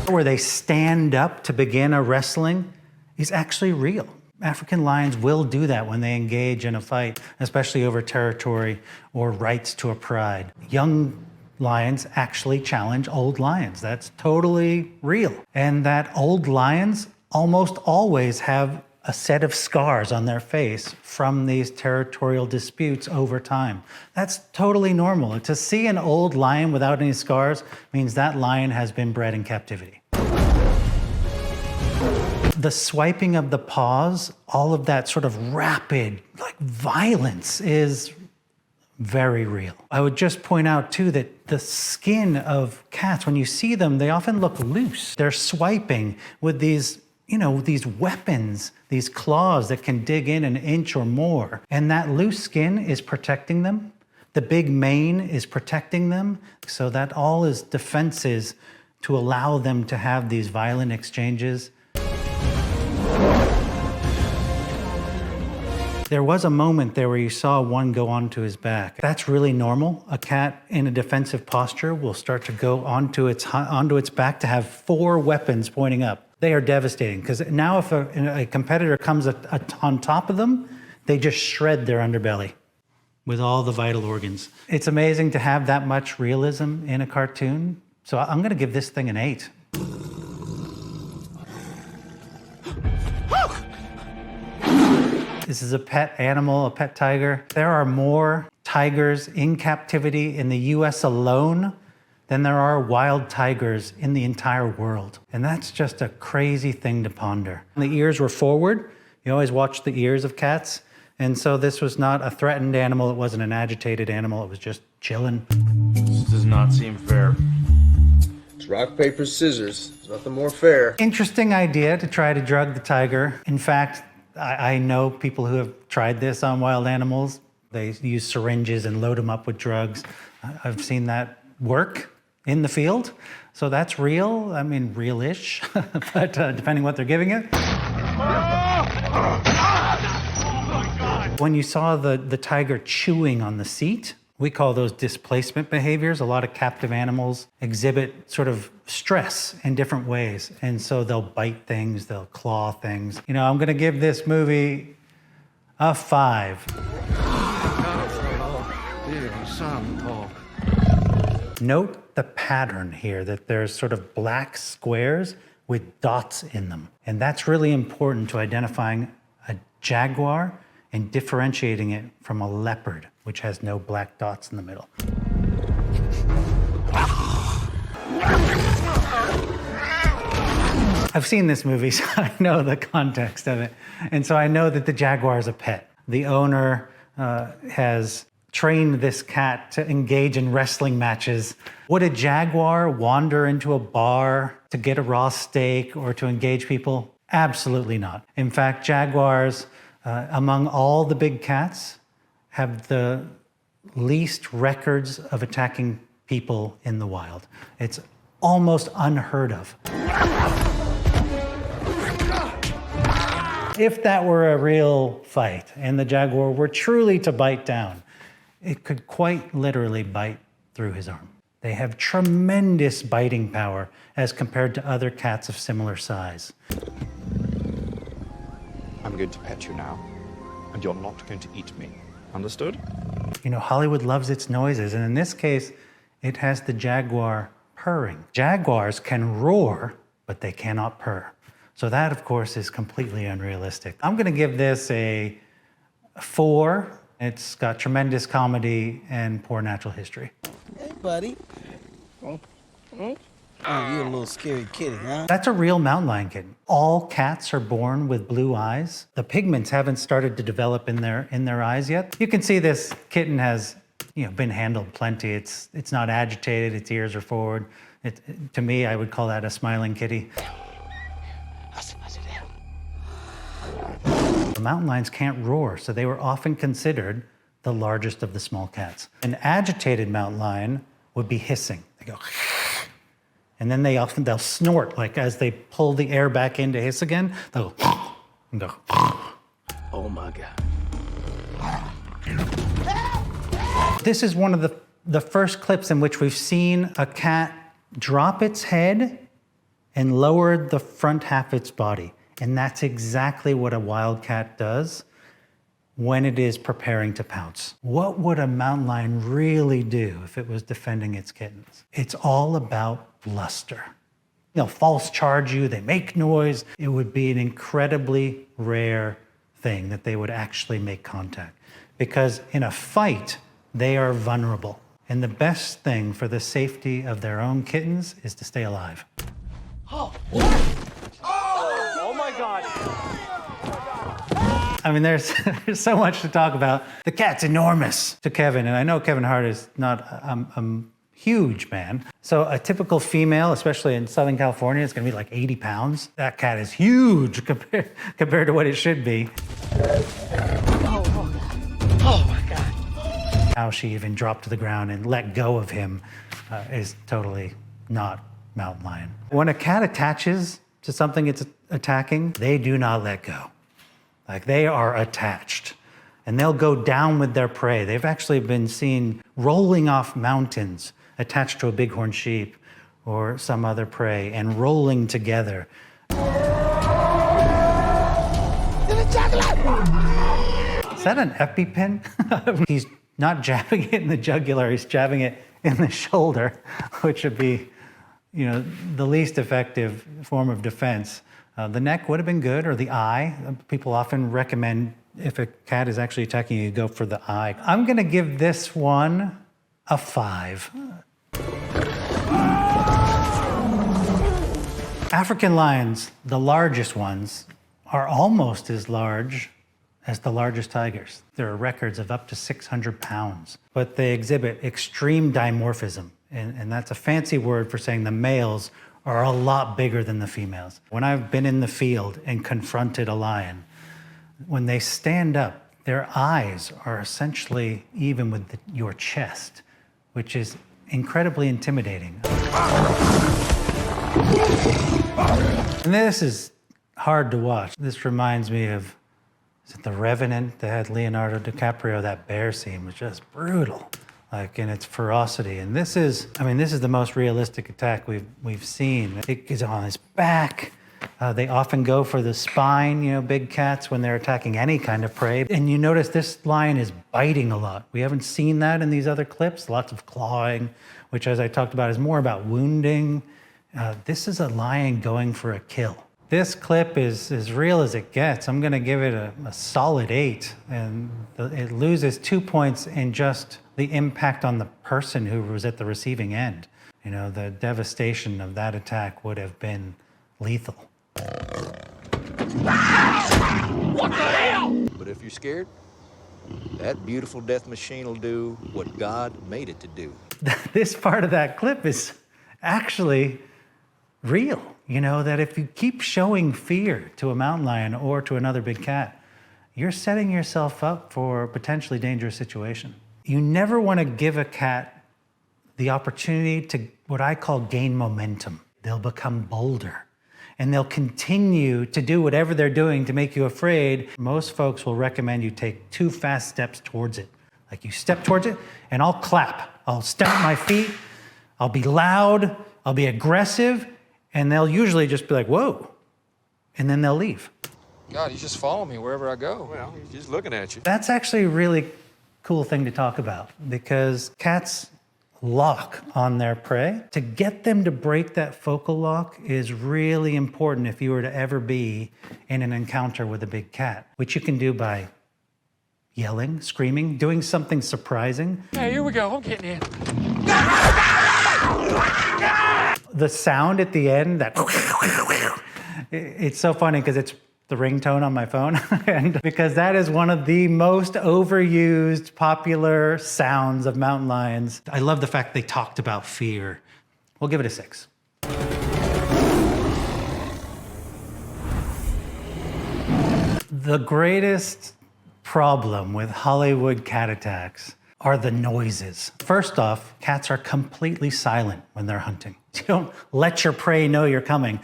Where they stand up to begin a wrestling is actually real. African lions will do that when they engage in a fight, especially over territory or rights to a pride. Young lions actually challenge old lions. That's totally real. And that old lions almost always have a set of scars on their face from these territorial disputes over time. That's totally normal. To see an old lion without any scars means that lion has been bred in captivity. The swiping of the paws, all of that sort of rapid, like violence is very real. I would just point out too that the skin of cats, when you see them, they often look loose. They're swiping with these, these weapons, these claws that can dig in an inch or more. And that loose skin is protecting them. The big mane is protecting them. So that all is defenses to allow them to have these violent exchanges. There was a moment there where you saw one go onto his back. That's really normal. A cat in a defensive posture will start to go onto its back to have 4 weapons pointing up. They are devastating because now if a competitor comes on top of them, they just shred their underbelly with all the vital organs. It's amazing to have that much realism in a cartoon. So I'm going to give this thing an 8. This is a pet animal, a pet tiger. There are more tigers in captivity in the US alone than there are wild tigers in the entire world. And that's just a crazy thing to ponder. The ears were forward. You always watch the ears of cats. And so this was not a threatened animal. It wasn't an agitated animal. It was just chilling. This does not seem fair. It's rock, paper, scissors. There's nothing more fair. Interesting idea to try to drug the tiger. In fact, I know people who have tried this on wild animals. They use syringes and load them up with drugs. I've seen that work in the field. So that's real. I mean, real-ish, but depending what they're giving it. When you saw the tiger chewing on the seat, we call those displacement behaviors. A lot of captive animals exhibit sort of stress in different ways. And so they'll bite things, they'll claw things. You know, I'm gonna give this movie a 5. Note the pattern here, that there's sort of black squares with dots in them. And that's really important to identifying a jaguar and differentiating it from a leopard, which has no black dots in the middle. I've seen this movie, so I know the context of it. And so I know that the jaguar is a pet. The owner has trained this cat to engage in wrestling matches. Would a jaguar wander into a bar to get a raw steak or to engage people? Absolutely not. In fact, jaguars, among all the big cats, have the least records of attacking people in the wild. It's almost unheard of. If that were a real fight and the jaguar were truly to bite down, it could quite literally bite through his arm. They have tremendous biting power as compared to other cats of similar size. I'm going to pet you now, and you're not going to eat me. Understood? You know, Hollywood loves its noises, and in this case, it has the jaguar purring. Jaguars can roar, but they cannot purr. So that, of course, is completely unrealistic. I'm gonna give this a 4. It's got tremendous comedy and poor natural history. Hey, buddy. Oh, you're a little scary kitty, huh? That's a real mountain lion kitten. All cats are born with blue eyes. The pigments haven't started to develop in their eyes yet. You can see this kitten has, been handled plenty. It's not agitated. Its ears are forward. To me, I would call that a smiling kitty. The mountain lions can't roar, so they were often considered the largest of the small cats. An agitated mountain lion would be hissing. They go, and then they'll snort, like as they pull the air back in to hiss again, they'll go, and go. Oh my God. This is one of the first clips in which we've seen a cat drop its head and lower the front half of its body. And that's exactly what a wild cat does when it is preparing to pounce. What would a mountain lion really do if it was defending its kittens? It's all about bluster. They'll false charge you, they make noise. It would be an incredibly rare thing that they would actually make contact. Because in a fight, they are vulnerable. And the best thing for the safety of their own kittens is to stay alive. Oh my God. I mean, there's so much to talk about. The cat's enormous to Kevin, and I know Kevin Hart is not a huge man. So a typical female, especially in Southern California, is gonna be like 80 pounds. That cat is huge compared to what it should be. Oh my God. How she even dropped to the ground and let go of him is totally not mountain lion. When a cat attaches to something it's attacking, they do not let go. Like, they are attached, and they'll go down with their prey. They've actually been seen rolling off mountains attached to a bighorn sheep or some other prey and rolling together. Is that an EpiPen? He's not jabbing it in the jugular, he's jabbing it in the shoulder, which would be, the least effective form of defense. The neck would have been good, or the eye. People often recommend, if a cat is actually attacking you, go for the eye. I'm gonna give this one a 5. African lions, the largest ones, are almost as large as the largest tigers. There are records of up to 600 pounds, but they exhibit extreme dimorphism. And that's a fancy word for saying the males are a lot bigger than the females. When I've been in the field and confronted a lion, When they stand up, their eyes are essentially even with your chest, which is incredibly intimidating. And this is hard to watch. This reminds me of, is it The Revenant that had Leonardo DiCaprio? That bear scene was just brutal, like in its ferocity. And this is, this is the most realistic attack we've seen. It is on his back. They often go for the spine, big cats, when they're attacking any kind of prey. And you notice this lion is biting a lot. We haven't seen that in these other clips. Lots of clawing, which, as I talked about, is more about wounding. This is a lion going for a kill. This clip is as real as it gets. I'm gonna give it a solid 8. And it loses 2 points in just the impact on the person who was at the receiving end. The devastation of that attack would have been lethal. What the hell? But if you're scared, that beautiful death machine will do what God made it to do. This part of that clip is actually real. That if you keep showing fear to a mountain lion or to another big cat, you're setting yourself up for a potentially dangerous situation. You never want to give a cat the opportunity to, what I call, gain momentum. They'll become bolder. And they'll continue to do whatever they're doing to make you afraid. Most folks will recommend you take 2 fast steps towards it. Like you step towards it, and I'll clap. I'll stamp my feet. I'll be loud. I'll be aggressive. And they'll usually just be like, whoa. And then they'll leave. God, he's just following me wherever I go. Well, he's just looking at you. That's actually a really cool thing to talk about, because cats lock on their prey. To get them to break that focal lock is really important if you were to ever be in an encounter with a big cat, which you can do by yelling, screaming, doing something surprising. Hey, here we go. I'm getting in. The sound at the end, that it's so funny because it's the ringtone on my phone, and because that is one of the most overused, popular sounds of mountain lions. I love the fact they talked about fear. We'll give it a 6. The greatest problem with Hollywood cat attacks are the noises. First off, cats are completely silent when they're hunting. You don't let your prey know you're coming.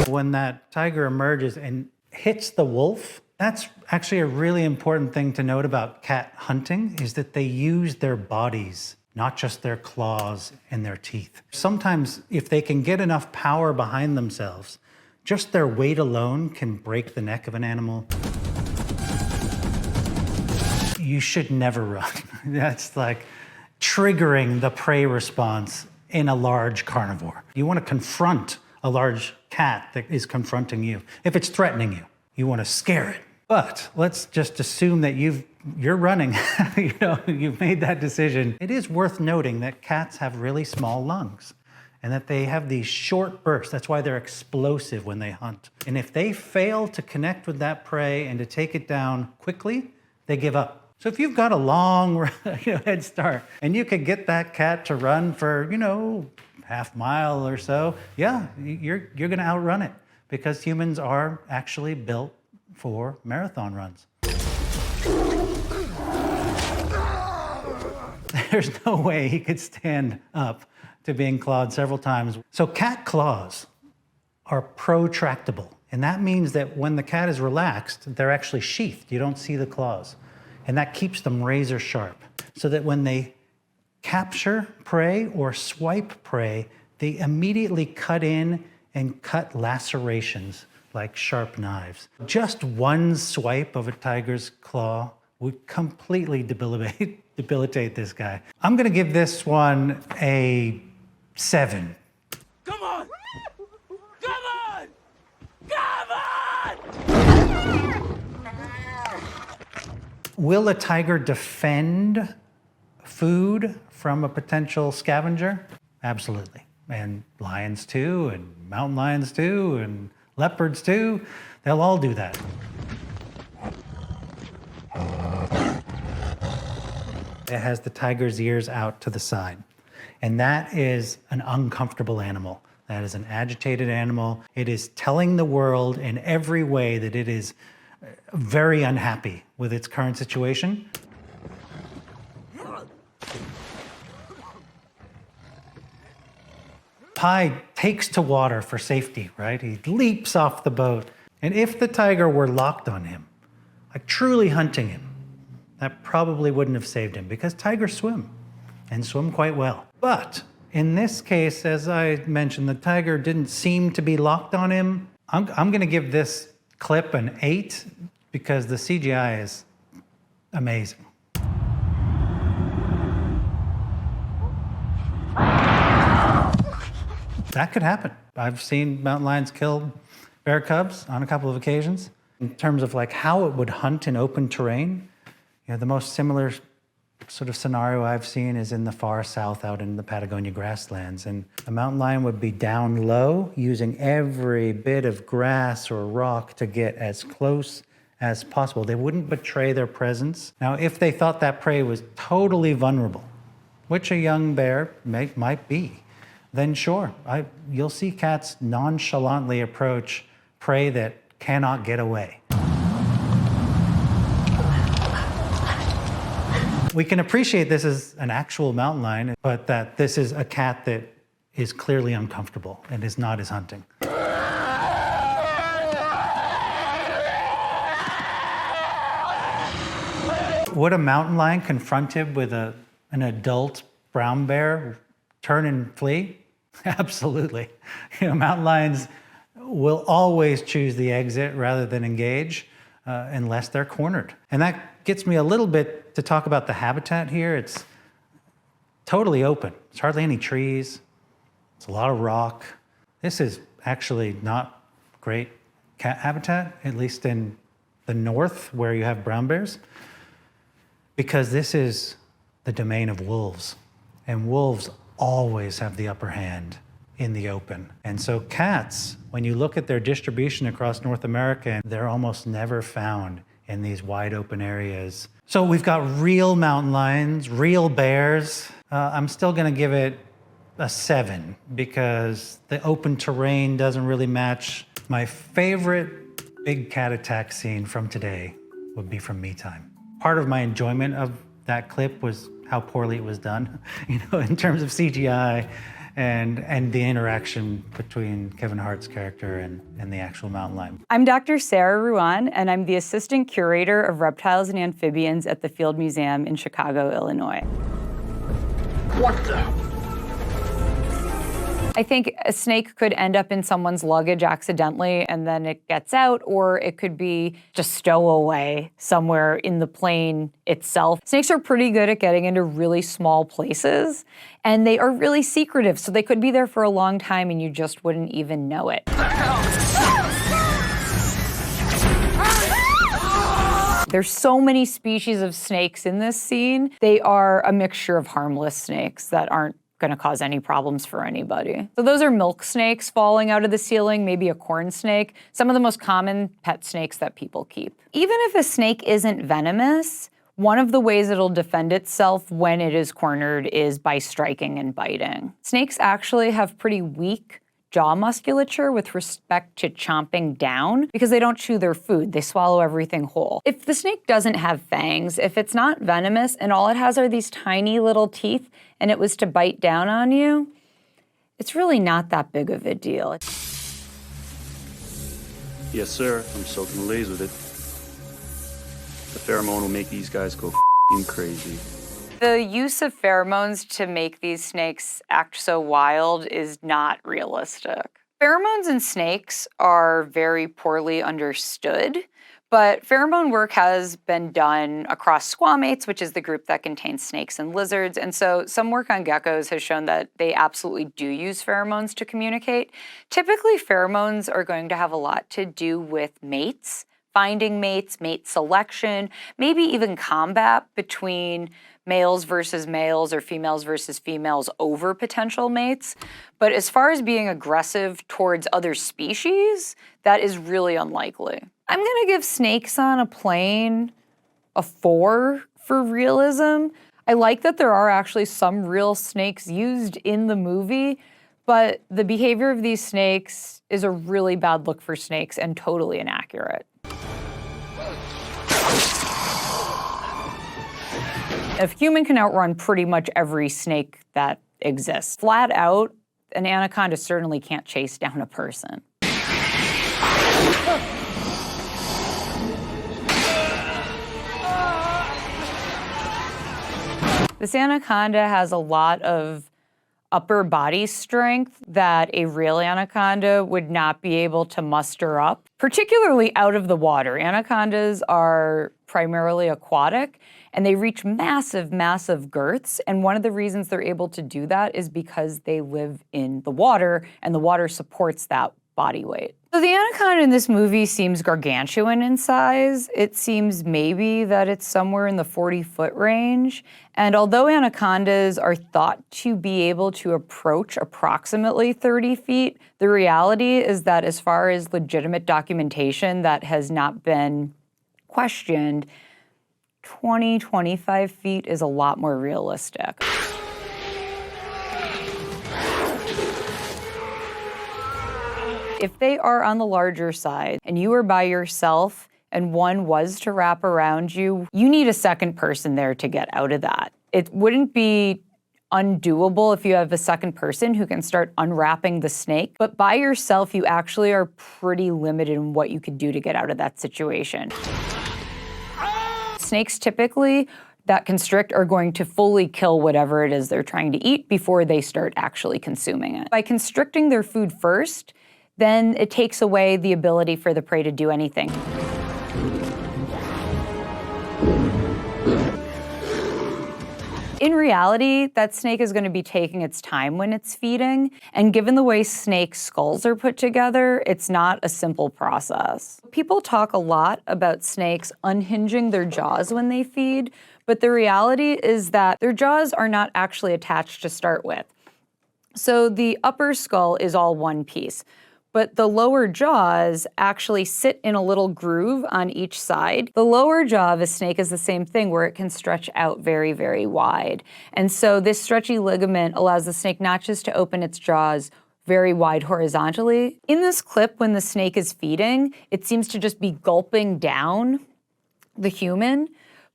When that tiger emerges and hits the wolf, that's actually a really important thing to note about cat hunting, is that they use their bodies, not just their claws and their teeth. Sometimes, if they can get enough power behind themselves, just their weight alone can break the neck of an animal. You should never run. That's like triggering the prey response in a large carnivore. You want to confront a large cat that is confronting you. If it's threatening you, you want to scare it. But let's just assume that you're running, you've made that decision. It is worth noting that cats have really small lungs and that they have these short bursts. That's why they're explosive when they hunt. And if they fail to connect with that prey and to take it down quickly, they give up. So if you've got a long head start and you could get that cat to run for, half mile or so, yeah, you're gonna outrun it, because humans are actually built for marathon runs. There's no way he could stand up to being clawed several times. So cat claws are protractable, and that means that when the cat is relaxed, they're actually sheathed. You don't see the claws. And that keeps them razor sharp, so that when they capture prey or swipe prey, they immediately cut in and cut lacerations like sharp knives. Just one swipe of a tiger's claw would completely debilitate this guy. I'm gonna give this one a 7. Come on! Come on! Come on! Will a tiger defend food from a potential scavenger? Absolutely. And lions too, and mountain lions too, and leopards too. They'll all do that. It has the tiger's ears out to the side. And that is an uncomfortable animal. That is an agitated animal. It is telling the world in every way that it is very unhappy with its current situation. Pi takes to water for safety, right? He leaps off the boat. And if the tiger were locked on him, like truly hunting him, that probably wouldn't have saved him because tigers swim and swim quite well. But in this case, as I mentioned, the tiger didn't seem to be locked on him. I'm going to give this clip an 8 because the CGI is amazing. That could happen. I've seen mountain lions kill bear cubs on a couple of occasions. In terms of like how it would hunt in open terrain, you know, the most similar sort of scenario I've seen is in the far south out in the Patagonia grasslands. And a mountain lion would be down low, using every bit of grass or rock to get as close as possible. They wouldn't betray their presence. Now, if they thought that prey was totally vulnerable, which a young bear might be, then sure, you'll see cats nonchalantly approach prey that cannot get away. We can appreciate this as an actual mountain lion, but that this is a cat that is clearly uncomfortable and is not as hunting. Would a mountain lion confronted with an adult brown bear turn and flee? Absolutely. You know, mountain lions will always choose the exit rather than engage unless they're cornered. And that gets me a little bit to talk about the habitat here. It's totally open. There's hardly any trees. It's a lot of rock. This is actually not great cat habitat, at least in the north where you have brown bears, because this is the domain of wolves. And wolves always have the upper hand in the open. And so cats, when you look at their distribution across North America, they're almost never found in these wide open areas. So we've got real mountain lions, real bears. I'm still gonna give it a 7 because the open terrain doesn't really match. My favorite big cat attack scene from today would be from Me Time. Part of my enjoyment of that clip was how poorly it was done, you know, in terms of CGI and the interaction between Kevin Hart's character and the actual mountain lion. I'm Dr. Sarah Ruan, and I'm the Assistant Curator of Reptiles and Amphibians at the Field Museum in Chicago, Illinois. What the? I think a snake could end up in someone's luggage accidentally and then it gets out, or it could be just stowaway somewhere in the plane itself. Snakes are pretty good at getting into really small places, and they are really secretive, so they could be there for a long time and you just wouldn't even know it. There's so many species of snakes in this scene. They are a mixture of harmless snakes that aren't going to cause any problems for anybody. So those are milk snakes falling out of the ceiling, maybe a corn snake, some of the most common pet snakes that people keep. Even if a snake isn't venomous, one of the ways it'll defend itself when it is cornered is by striking and biting. Snakes actually have pretty weak jaw musculature with respect to chomping down because they don't chew their food, they swallow everything whole. If the snake doesn't have fangs, if it's not venomous and all it has are these tiny little teeth and it was to bite down on you, it's really not that big of a deal. Yes, sir, I'm soaking the lays with it. The pheromone will make these guys go crazy. The use of pheromones to make these snakes act so wild is not realistic. Pheromones in snakes are very poorly understood, but pheromone work has been done across squamates, which is the group that contains snakes and lizards, and so some work on geckos has shown that they absolutely do use pheromones to communicate. Typically, pheromones are going to have a lot to do with mates, finding mates, mate selection, maybe even combat between males versus males or females versus females over potential mates. But as far as being aggressive towards other species, that is really unlikely. I'm gonna give Snakes on a Plane a 4 for realism. I like that there are actually some real snakes used in the movie, But the behavior of these snakes is a really bad look for snakes and totally inaccurate. A human can outrun pretty much every snake that exists. Flat out, an anaconda certainly can't chase down a person. This anaconda has a lot of upper body strength that a real anaconda would not be able to muster up, particularly out of the water. Anacondas are primarily aquatic, and they reach massive, massive girths. And one of the reasons they're able to do that is because they live in the water, and the water supports that body weight. So the anaconda in this movie seems gargantuan in size. It seems maybe that it's somewhere in the 40-foot range. And although anacondas are thought to be able to approach approximately 30 feet, the reality is that as far as legitimate documentation that has not been questioned, 20, 25 feet is a lot more realistic. If they are on the larger side and you are by yourself and one was to wrap around you, you need a second person there to get out of that. It wouldn't be undoable if you have a second person who can start unwrapping the snake, but by yourself, you actually are pretty limited in what you could do to get out of that situation. Snakes typically that constrict are going to fully kill whatever it is they're trying to eat before they start actually consuming it. By constricting their food first, then it takes away the ability for the prey to do anything. In reality, that snake is going to be taking its time when it's feeding, and given the way snake skulls are put together, it's not a simple process. People talk a lot about snakes unhinging their jaws when they feed, but the reality is that their jaws are not actually attached to start with. So the upper skull is all one piece, but the lower jaws actually sit in a little groove on each side. The lower jaw of a snake is the same thing, where it can stretch out very, very wide. And so this stretchy ligament allows the snake not just to open its jaws very wide horizontally. In this clip, when the snake is feeding, it seems to just be gulping down the human.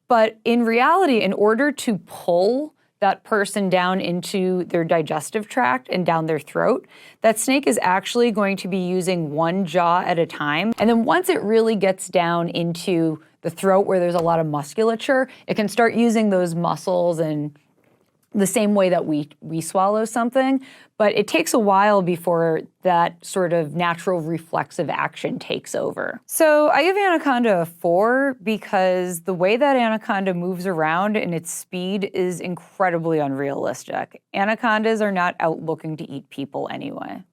But in reality, in order to pull that person down into their digestive tract and down their throat, that snake is actually going to be using one jaw at a time. And then once it really gets down into the throat where there's a lot of musculature, it can start using those muscles in the same way that we swallow something. But it takes a while before that sort of natural reflexive action takes over. So I give anaconda a 4 because the way that anaconda moves around and its speed is incredibly unrealistic. Anacondas are not out looking to eat people anyway.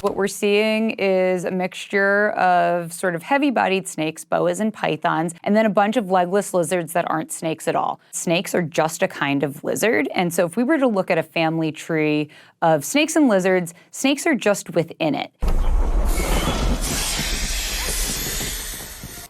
What we're seeing is a mixture of sort of heavy-bodied snakes, boas and pythons, and then a bunch of legless lizards that aren't snakes at all. Snakes are just a kind of lizard, and so if we were to look at a family tree of snakes and lizards, snakes are just within it.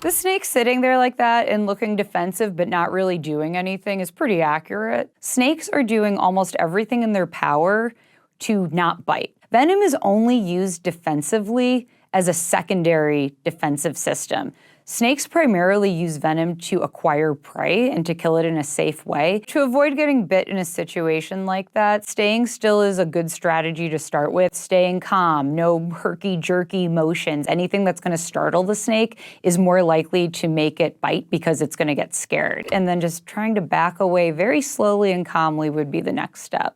The snake sitting there like that and looking defensive but not really doing anything is pretty accurate. Snakes are doing almost everything in their power to not bite. Venom is only used defensively as a secondary defensive system. Snakes primarily use venom to acquire prey and to kill it in a safe way. To avoid getting bit in a situation like that, staying still is a good strategy to start with. Staying calm, no herky-jerky motions. Anything that's going to startle the snake is more likely to make it bite because it's going to get scared. And then just trying to back away very slowly and calmly would be the next step.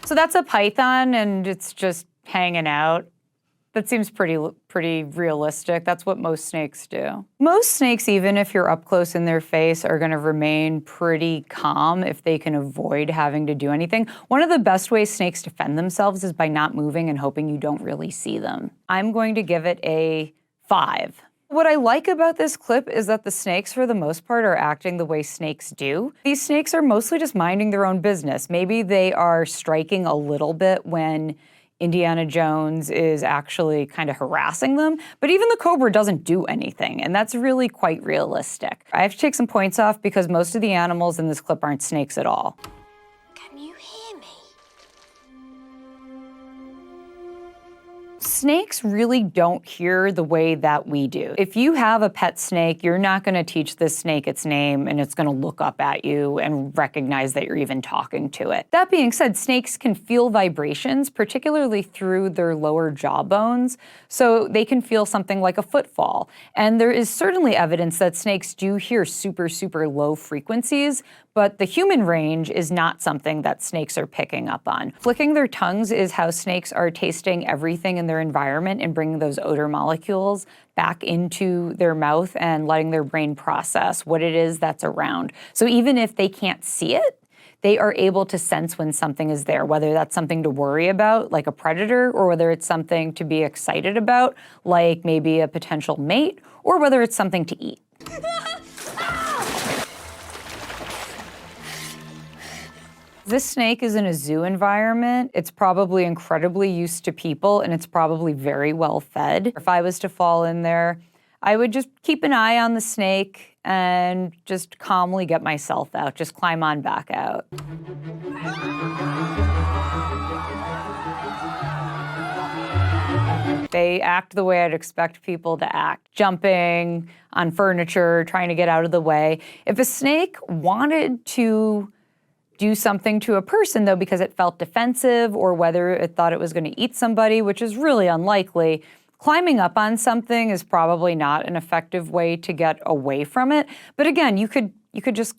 So that's a python, and it's just hanging out. That seems pretty realistic. That's what most snakes do. Most snakes, even if you're up close in their face, are gonna remain pretty calm if they can avoid having to do anything. One of the best ways snakes defend themselves is by not moving and hoping you don't really see them. I'm going to give it a 5. What I like about this clip is that the snakes, for the most part, are acting the way snakes do. These snakes are mostly just minding their own business. Maybe they are striking a little bit when Indiana Jones is actually kind of harassing them. But even the cobra doesn't do anything, and that's really quite realistic. I have to take some points off because most of the animals in this clip aren't snakes at all. Can you hear me? Snakes really don't hear the way that we do. If you have a pet snake, you're not going to teach this snake its name and it's going to look up at you and recognize that you're even talking to it. That being said, snakes can feel vibrations, particularly through their lower jaw bones, so they can feel something like a footfall. And there is certainly evidence that snakes do hear super, super low frequencies, but the human range is not something that snakes are picking up on. Flicking their tongues is how snakes are tasting everything in their environment and bringing those odor molecules back into their mouth and letting their brain process what it is that's around. So even if they can't see it, they are able to sense when something is there, whether that's something to worry about, like a predator, or whether it's something to be excited about, like maybe a potential mate, or whether it's something to eat. This snake is in a zoo environment. It's probably incredibly used to people, and it's probably very well fed. If I was to fall in there, I would just keep an eye on the snake and just calmly get myself out, just climb on back out. They act the way I'd expect people to act, jumping on furniture, trying to get out of the way. If a snake wanted to do something to a person, though, because it felt defensive or whether it thought it was going to eat somebody, which is really unlikely, climbing up on something is probably not an effective way to get away from it. But again, you could just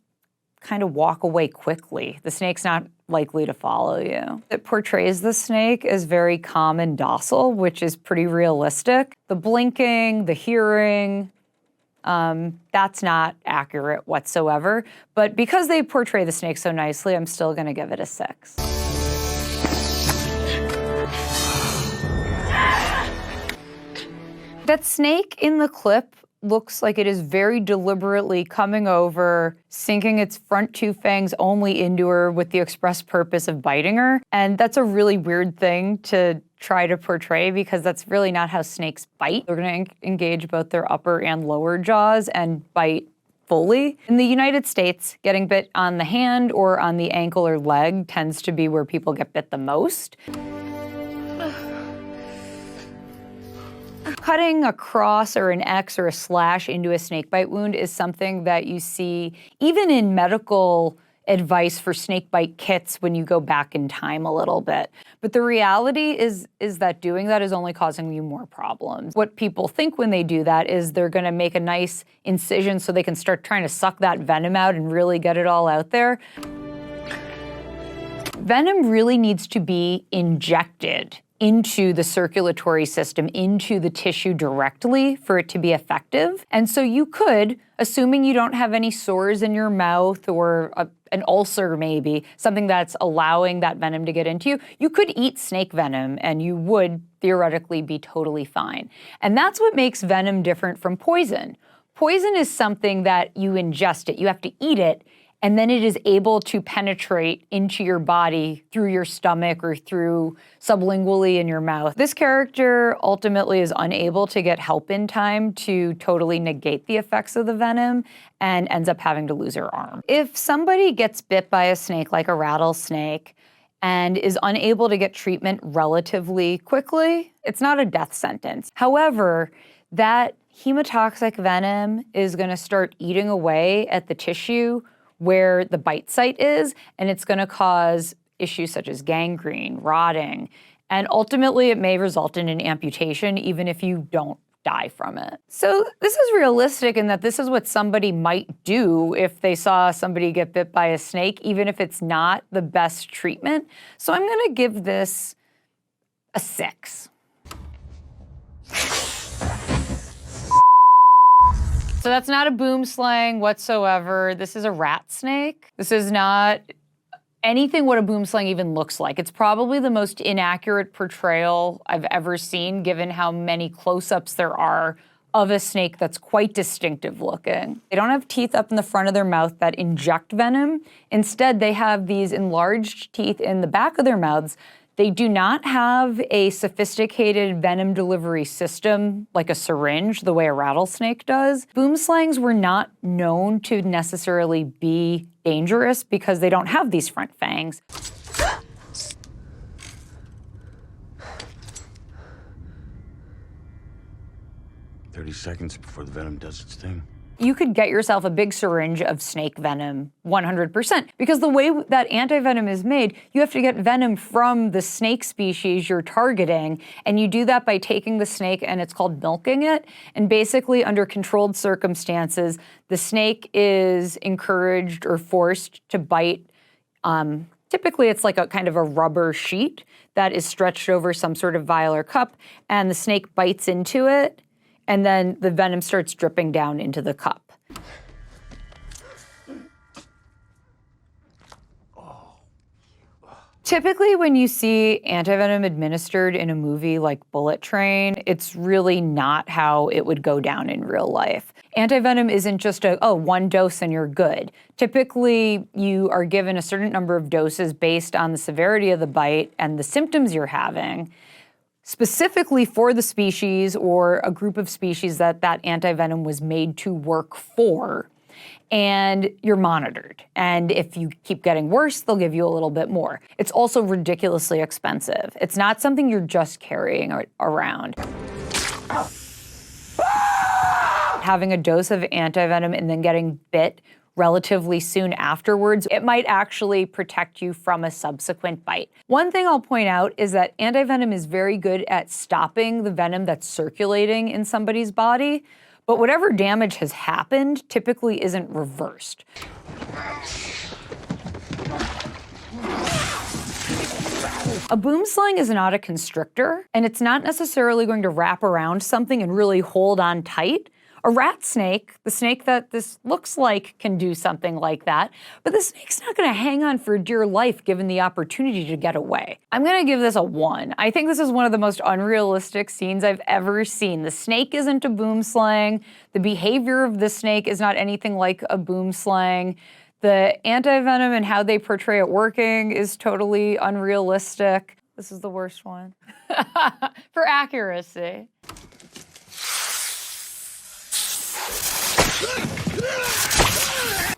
kind of walk away quickly. The snake's not likely to follow you. It portrays the snake as very calm and docile, which is pretty realistic. The blinking, the hearing, that's not accurate whatsoever. But because they portray the snake so nicely, I'm still going to give it a 6. That snake in the clip looks like it is very deliberately coming over, sinking its front 2 fangs only into her with the express purpose of biting her. And that's a really weird thing to try to portray because that's really not how snakes bite. They're going to engage both their upper and lower jaws and bite fully. In the United States, getting bit on the hand or on the ankle or leg tends to be where people get bit the most. Cutting a cross or an X or a slash into a snakebite wound is something that you see even in medical advice for snakebite kits when you go back in time a little bit. But the reality is that doing that is only causing you more problems. What people think when they do that is they're going to make a nice incision so they can start trying to suck that venom out and really get it all out there. Venom really needs to be injected into the circulatory system, into the tissue directly for it to be effective. And so you could, assuming you don't have any sores in your mouth or an ulcer maybe, something that's allowing that venom to get into you, you could eat snake venom and you would theoretically be totally fine. And that's what makes venom different from poison. Poison is something that you ingest it, you have to eat it, and then it is able to penetrate into your body through your stomach or through sublingually in your mouth. This character ultimately is unable to get help in time to totally negate the effects of the venom and ends up having to lose her arm. If somebody gets bit by a snake like a rattlesnake and is unable to get treatment relatively quickly, it's not a death sentence. However, that hemotoxic venom is going to start eating away at the tissue where the bite site is, and it's going to cause issues such as gangrene, rotting, and ultimately it may result in an amputation even if you don't die from it. So this is realistic in that this is what somebody might do if they saw somebody get bit by a snake, even if it's not the best treatment. So I'm going to give this a 6. So that's not a boom slang whatsoever. This is a rat snake. This is not anything what a boom slang even looks like. It's probably the most inaccurate portrayal I've ever seen, given how many close-ups there are of a snake that's quite distinctive looking. They don't have teeth up in the front of their mouth that inject venom. Instead, they have these enlarged teeth in the back of their mouths They do not have a sophisticated venom delivery system like a syringe, the way a rattlesnake does. Boomslangs were not known to necessarily be dangerous because they don't have these front fangs. 30 seconds before the venom does its thing. You could get yourself a big syringe of snake venom 100%, because the way that antivenom is made, you have to get venom from the snake species you're targeting, and you do that by taking the snake, and it's called milking it, and basically under controlled circumstances, the snake is encouraged or forced to bite. Typically, it's like a kind of a rubber sheet that is stretched over some sort of vial or cup, and the snake bites into it, and then the venom starts dripping down into the cup. Typically, when you see antivenom administered in a movie like Bullet Train, it's really not how it would go down in real life. Antivenom isn't just one dose and you're good. Typically, you are given a certain number of doses based on the severity of the bite and the symptoms you're having, specifically for the species or a group of species that antivenom was made to work for. And you're monitored. And if you keep getting worse, they'll give you a little bit more. It's also ridiculously expensive. It's not something you're just carrying around. Having a dose of antivenom and then getting bit relatively soon afterwards, it might actually protect you from a subsequent bite. One thing I'll point out is that antivenom is very good at stopping the venom that's circulating in somebody's body, but whatever damage has happened typically isn't reversed. A boomslang is not a constrictor, and it's not necessarily going to wrap around something and really hold on tight. A rat snake, the snake that this looks like, can do something like that, but the snake's not gonna hang on for dear life given the opportunity to get away. I'm gonna give this a 1. I think this is one of the most unrealistic scenes I've ever seen. The snake isn't a boomslang. The behavior of the snake is not anything like a boomslang. The antivenom and how they portray it working is totally unrealistic. This is the worst one. For accuracy.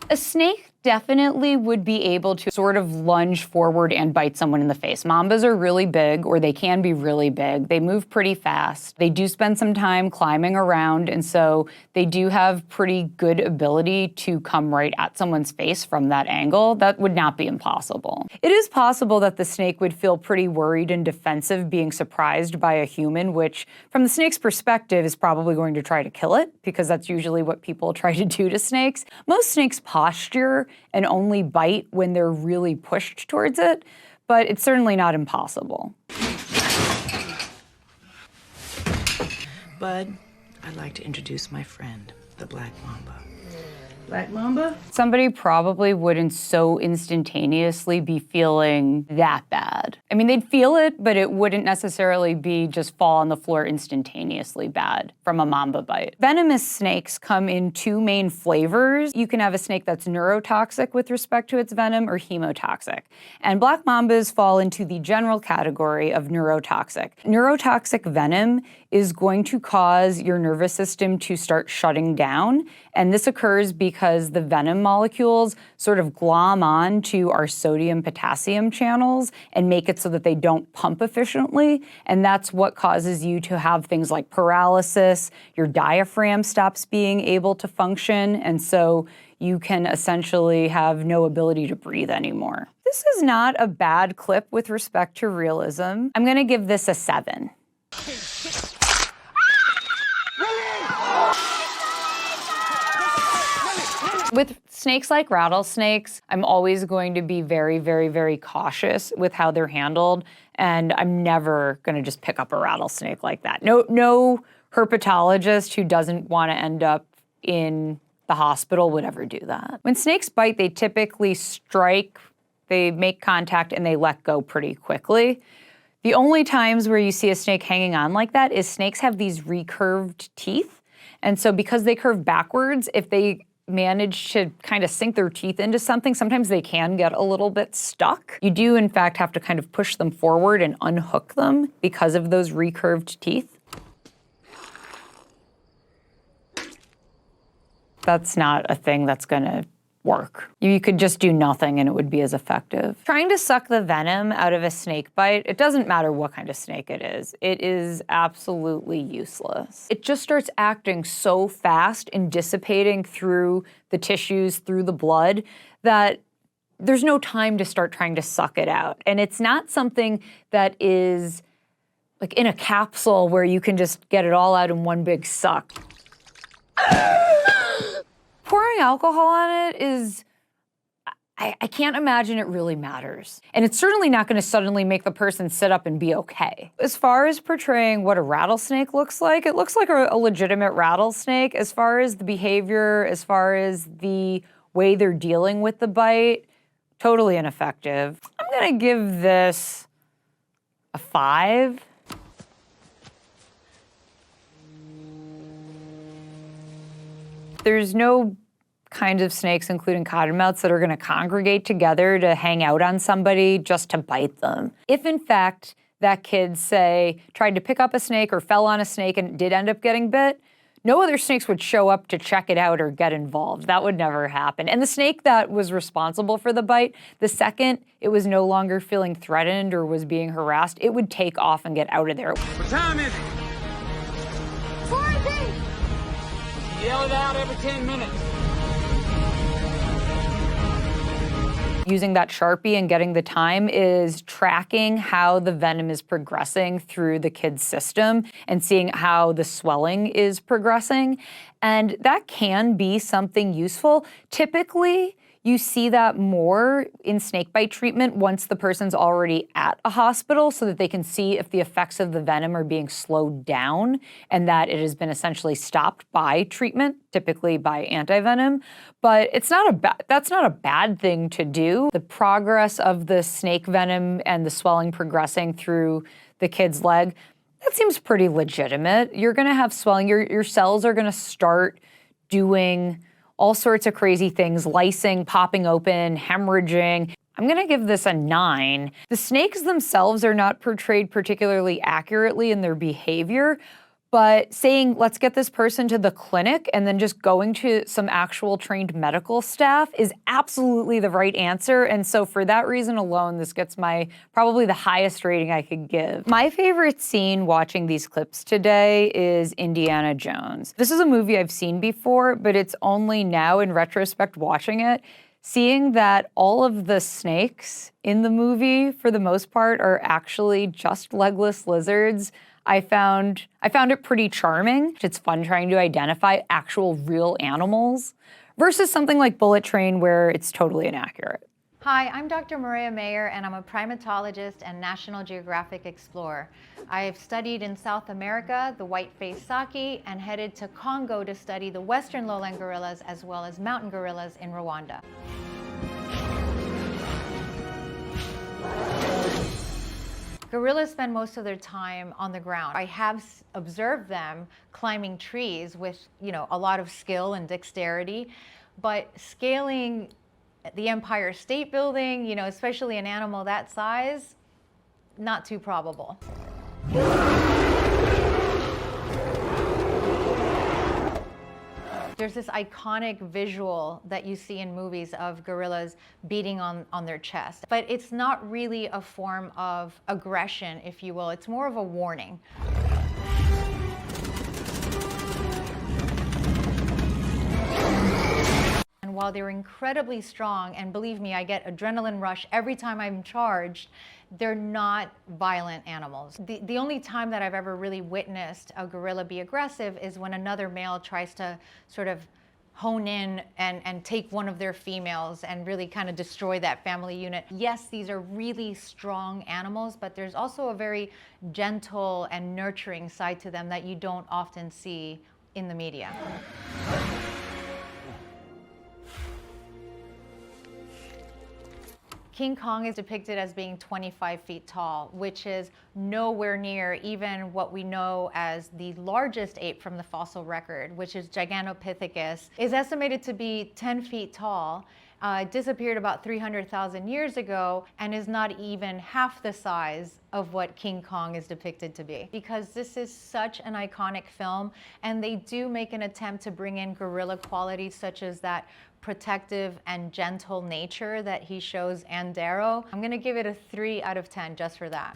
A snake definitely would be able to sort of lunge forward and bite someone in the face. Mambas are really big, or they can be really big. They move pretty fast. They do spend some time climbing around, and so they do have pretty good ability to come right at someone's face from that angle. That would not be impossible. It is possible that the snake would feel pretty worried and defensive being surprised by a human, which from the snake's perspective is probably going to try to kill it, because that's usually what people try to do to snakes. Most snakes posture and only bite when they're really pushed towards it, but it's certainly not impossible. Bud, I'd like to introduce my friend, the Black Mamba. Black Mamba? Somebody probably wouldn't so instantaneously be feeling that bad. I mean, they'd feel it, but it wouldn't necessarily be just fall on the floor instantaneously bad from a mamba bite. Venomous snakes come in 2 main flavors. You can have a snake that's neurotoxic with respect to its venom or hemotoxic. And black mambas fall into the general category of neurotoxic. Neurotoxic venom is going to cause your nervous system to start shutting down. And this occurs because the venom molecules sort of glom on to our sodium-potassium channels and make it so that they don't pump efficiently. And that's what causes you to have things like paralysis. Your diaphragm stops being able to function. And so you can essentially have no ability to breathe anymore. This is not a bad clip with respect to realism. I'm going to give this a 7. With snakes like rattlesnakes, I'm always going to be very, very, very cautious with how they're handled, and I'm never going to just pick up a rattlesnake like that. No herpetologist who doesn't want to end up in the hospital would ever do that. When snakes bite, they typically strike, they make contact, and they let go pretty quickly. The only times where you see a snake hanging on like that is snakes have these recurved teeth, and so because they curve backwards, if they manage to kind of sink their teeth into something, sometimes they can get a little bit stuck. You do, in fact, have to kind of push them forward and unhook them because of those recurved teeth. That's not a thing that's gonna work. You could just do nothing and it would be as effective. Trying to suck the venom out of a snake bite, it doesn't matter what kind of snake it is absolutely useless. It just starts acting so fast and dissipating through the tissues, through the blood, that there's no time to start trying to suck it out. And it's not something that is like in a capsule where you can just get it all out in one big suck. Pouring alcohol on it is, I can't imagine it really matters. And it's certainly not gonna suddenly make the person sit up and be okay. As far as portraying what a rattlesnake looks like, it looks like a legitimate rattlesnake. As far as the behavior, as far as the way they're dealing with the bite, totally ineffective. I'm gonna give this a 5. There's no kind of snakes, including cottonmouths, that are gonna congregate together to hang out on somebody just to bite them. If in fact that kid, say, tried to pick up a snake or fell on a snake and did end up getting bit, no other snakes would show up to check it out or get involved. That would never happen. And the snake that was responsible for the bite, the second it was no longer feeling threatened or was being harassed, it would take off and get out of there. What time is it? 4:30. Yell it out every 10 minutes. Using that Sharpie and getting the time is tracking how the venom is progressing through the kid's system and seeing how the swelling is progressing. And that can be something useful. Typically, you see that more in snakebite treatment once the person's already at a hospital so that they can see if the effects of the venom are being slowed down and that it has been essentially stopped by treatment, typically by antivenom. But it's not that's not a bad thing to do. The progress of the snake venom and the swelling progressing through the kid's leg, that seems pretty legitimate. You're gonna have swelling, your cells are gonna start doing all sorts of crazy things, lysing, popping open, hemorrhaging. I'm gonna give this a 9. The snakes themselves are not portrayed particularly accurately in their behavior, but saying, let's get this person to the clinic and then just going to some actual trained medical staff is absolutely the right answer. And so for that reason alone, this gets probably the highest rating I could give. My favorite scene watching these clips today is Indiana Jones. This is a movie I've seen before, but it's only now in retrospect watching it, seeing that all of the snakes in the movie, for the most part, are actually just legless lizards. I found it pretty charming. It's fun trying to identify actual real animals versus something like Bullet Train where it's totally inaccurate. Hi, I'm Dr. Maria Mayer, and I'm a primatologist and National Geographic explorer. I've studied in South America the white-faced saki and headed to Congo to study the western lowland gorillas as well as mountain gorillas in Rwanda. Gorillas spend most of their time on the ground. I have observed them climbing trees with, a lot of skill and dexterity, but scaling the Empire State Building, especially an animal that size, not too probable. There's this iconic visual that you see in movies of gorillas beating on their chest, but it's not really a form of aggression, if you will. It's more of a warning. And while they're incredibly strong, and believe me, I get adrenaline rush every time I'm charged, they're not violent animals. The only time that I've ever really witnessed a gorilla be aggressive is when another male tries to sort of hone in and take one of their females and really kind of destroy that family unit. Yes, these are really strong animals, but there's also a very gentle and nurturing side to them that you don't often see in the media. King Kong is depicted as being 25 feet tall, which is nowhere near even what we know as the largest ape from the fossil record, which is Gigantopithecus, is estimated to be 10 feet tall. Disappeared about 300,000 years ago and is not even half the size of what King Kong is depicted to be. Because this is such an iconic film, and they do make an attempt to bring in gorilla qualities such as that protective and gentle nature that he shows Andero. I'm gonna give it a 3 out of 10 just for that.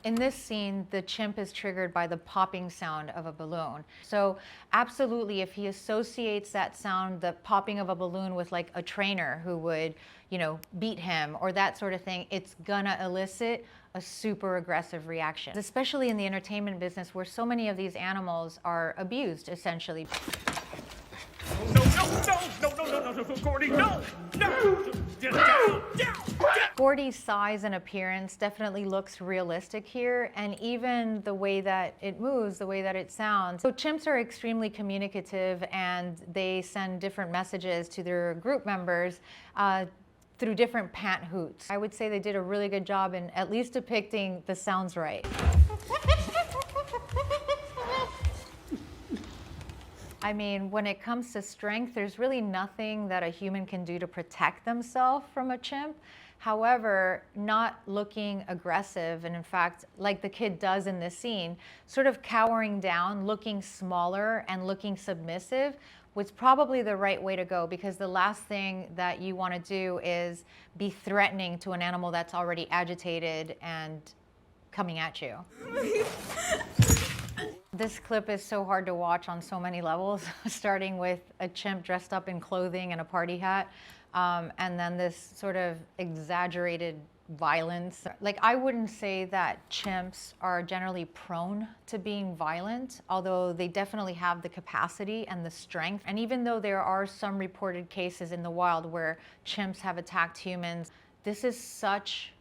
In this scene, the chimp is triggered by the popping sound of a balloon. So absolutely, if he associates that sound, the popping of a balloon, with like a trainer who would, you know, beat him or that sort of thing, it's gonna elicit a super aggressive reaction, especially in the entertainment business where so many of these animals are abused, essentially. No, Gordy, no! Down! Gordy's size and appearance definitely looks realistic here, and even the way that it moves, the way that it sounds. So chimps are extremely communicative, and they send different messages to their group members through different pant hoots. I would say they did a really good job in at least depicting the sounds right. I mean, when it comes to strength, there's really nothing that a human can do to protect themselves from a chimp. However, not looking aggressive, and in fact, like the kid does in this scene, sort of cowering down, looking smaller and looking submissive, was probably the right way to go, because the last thing that you want to do is be threatening to an animal that's already agitated and coming at you. This clip is so hard to watch on so many levels, starting with a chimp dressed up in clothing and a party hat, and then this sort of exaggerated violence. Like, I wouldn't say that chimps are generally prone to being violent, although they definitely have the capacity and the strength. And even though there are some reported cases in the wild where chimps have attacked humans, this is such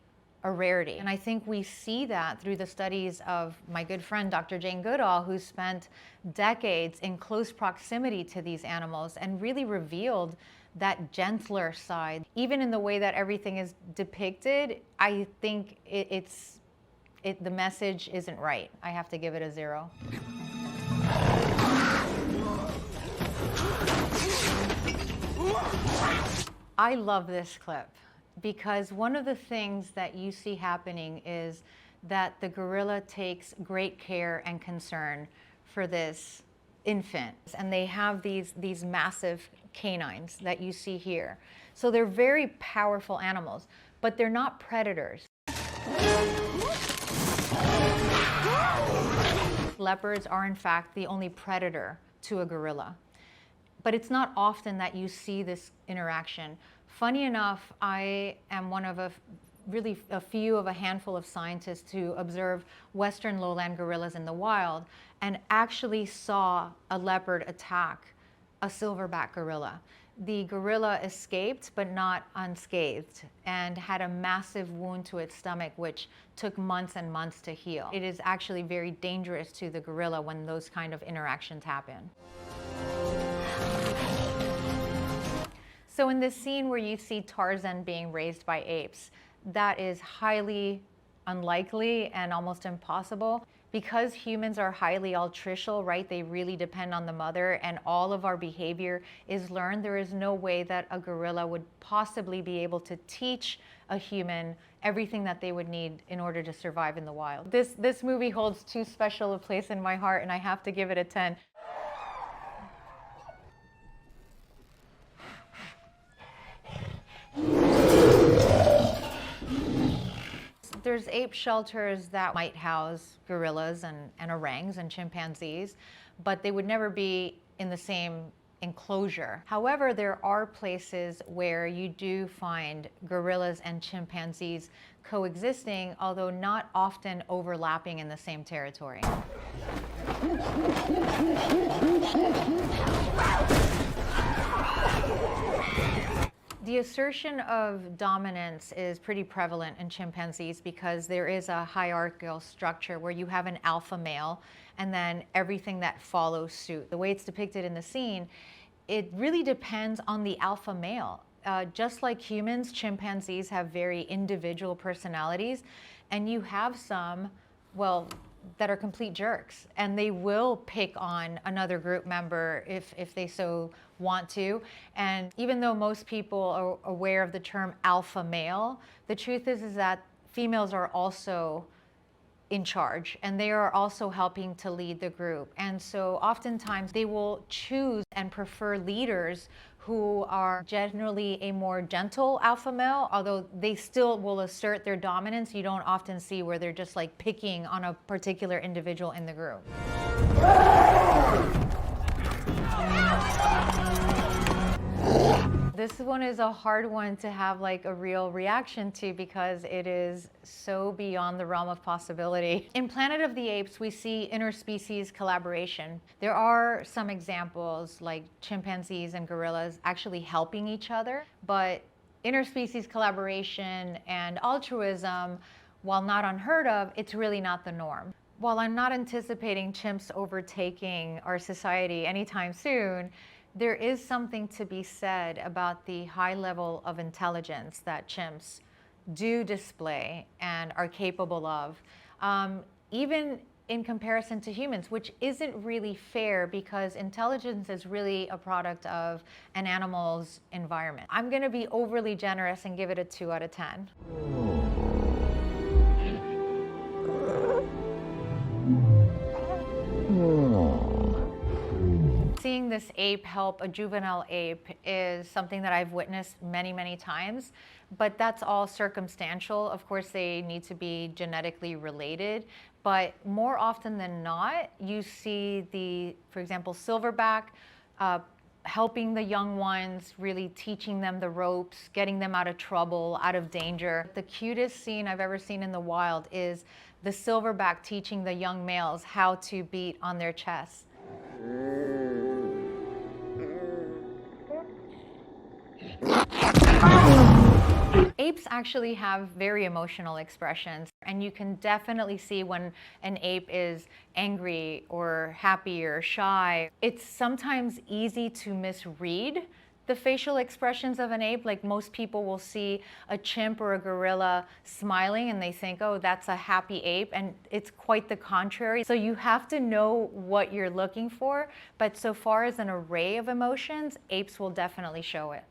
a rarity. And I think we see that through the studies of my good friend, Dr. Jane Goodall, who spent decades in close proximity to these animals and really revealed that gentler side. Even in the way that everything is depicted, I think the message isn't right. I have to give it a 0. I love this clip, because one of the things that you see happening is that the gorilla takes great care and concern for this infant. And they have these massive canines that you see here. So they're very powerful animals, but they're not predators. Leopards are in fact the only predator to a gorilla. But it's not often that you see this interaction. Funny enough, I am one of a handful of scientists who observe Western lowland gorillas in the wild and actually saw a leopard attack a silverback gorilla. The gorilla escaped, but not unscathed, and had a massive wound to its stomach, which took months and months to heal. It is actually very dangerous to the gorilla when those kind of interactions happen. So in this scene where you see Tarzan being raised by apes, that is highly unlikely and almost impossible. Because humans are highly altricial, right? They really depend on the mother, and all of our behavior is learned. There is no way that a gorilla would possibly be able to teach a human everything that they would need in order to survive in the wild. This movie holds too special a place in my heart, and I have to give it a 10. There's ape shelters that might house gorillas and orangs and chimpanzees, but they would never be in the same enclosure. However, there are places where you do find gorillas and chimpanzees coexisting, although not often overlapping in the same territory. The assertion of dominance is pretty prevalent in chimpanzees because there is a hierarchical structure where you have an alpha male and then everything that follows suit. The way it's depicted in the scene, it really depends on the alpha male. Just like humans, chimpanzees have very individual personalities, and you have some, well, that are complete jerks, and they will pick on another group member if they so want to. And even though most people are aware of the term alpha male, the truth is that females are also in charge, and they are also helping to lead the group. And so oftentimes they will choose and prefer leaders who are generally a more gentle alpha male, although they still will assert their dominance. You don't often see where they're just like picking on a particular individual in the group. This one is a hard one to have like a real reaction to because it is so beyond the realm of possibility. In Planet of the Apes, we see interspecies collaboration. There are some examples like chimpanzees and gorillas actually helping each other, but interspecies collaboration and altruism, while not unheard of, it's really not the norm. While I'm not anticipating chimps overtaking our society anytime soon, there is something to be said about the high level of intelligence that chimps do display and are capable of, even in comparison to humans, which isn't really fair because intelligence is really a product of an animal's environment. I'm going to be overly generous and give it a 2 out of 10. Seeing this ape help a juvenile ape is something that I've witnessed many, many times, but that's all circumstantial. Of course, they need to be genetically related, but more often than not, you see for example, silverback helping the young ones, really teaching them the ropes, getting them out of trouble, out of danger. The cutest scene I've ever seen in the wild is the silverback teaching the young males how to beat on their chests. Apes actually have very emotional expressions, and you can definitely see when an ape is angry or happy or shy. It's sometimes easy to misread the facial expressions of an ape. Like most people will see a chimp or a gorilla smiling and they think, oh, that's a happy ape, and it's quite the contrary. So you have to know what you're looking for, but so far as an array of emotions, apes will definitely show it.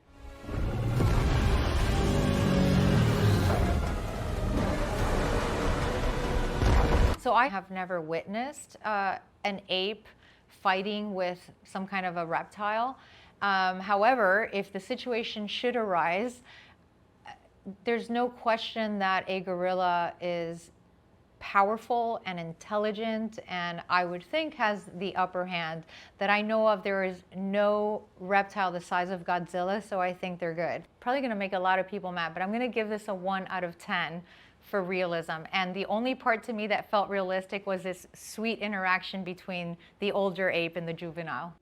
So I have never witnessed an ape fighting with some kind of a reptile. However, if the situation should arise, there's no question that a gorilla is powerful and intelligent, and I would think has the upper hand. That I know of, there is no reptile the size of Godzilla, so I think they're good. Probably gonna make a lot of people mad, but I'm gonna give this a 1 out of 10 for realism. And the only part to me that felt realistic was this sweet interaction between the older ape and the juvenile.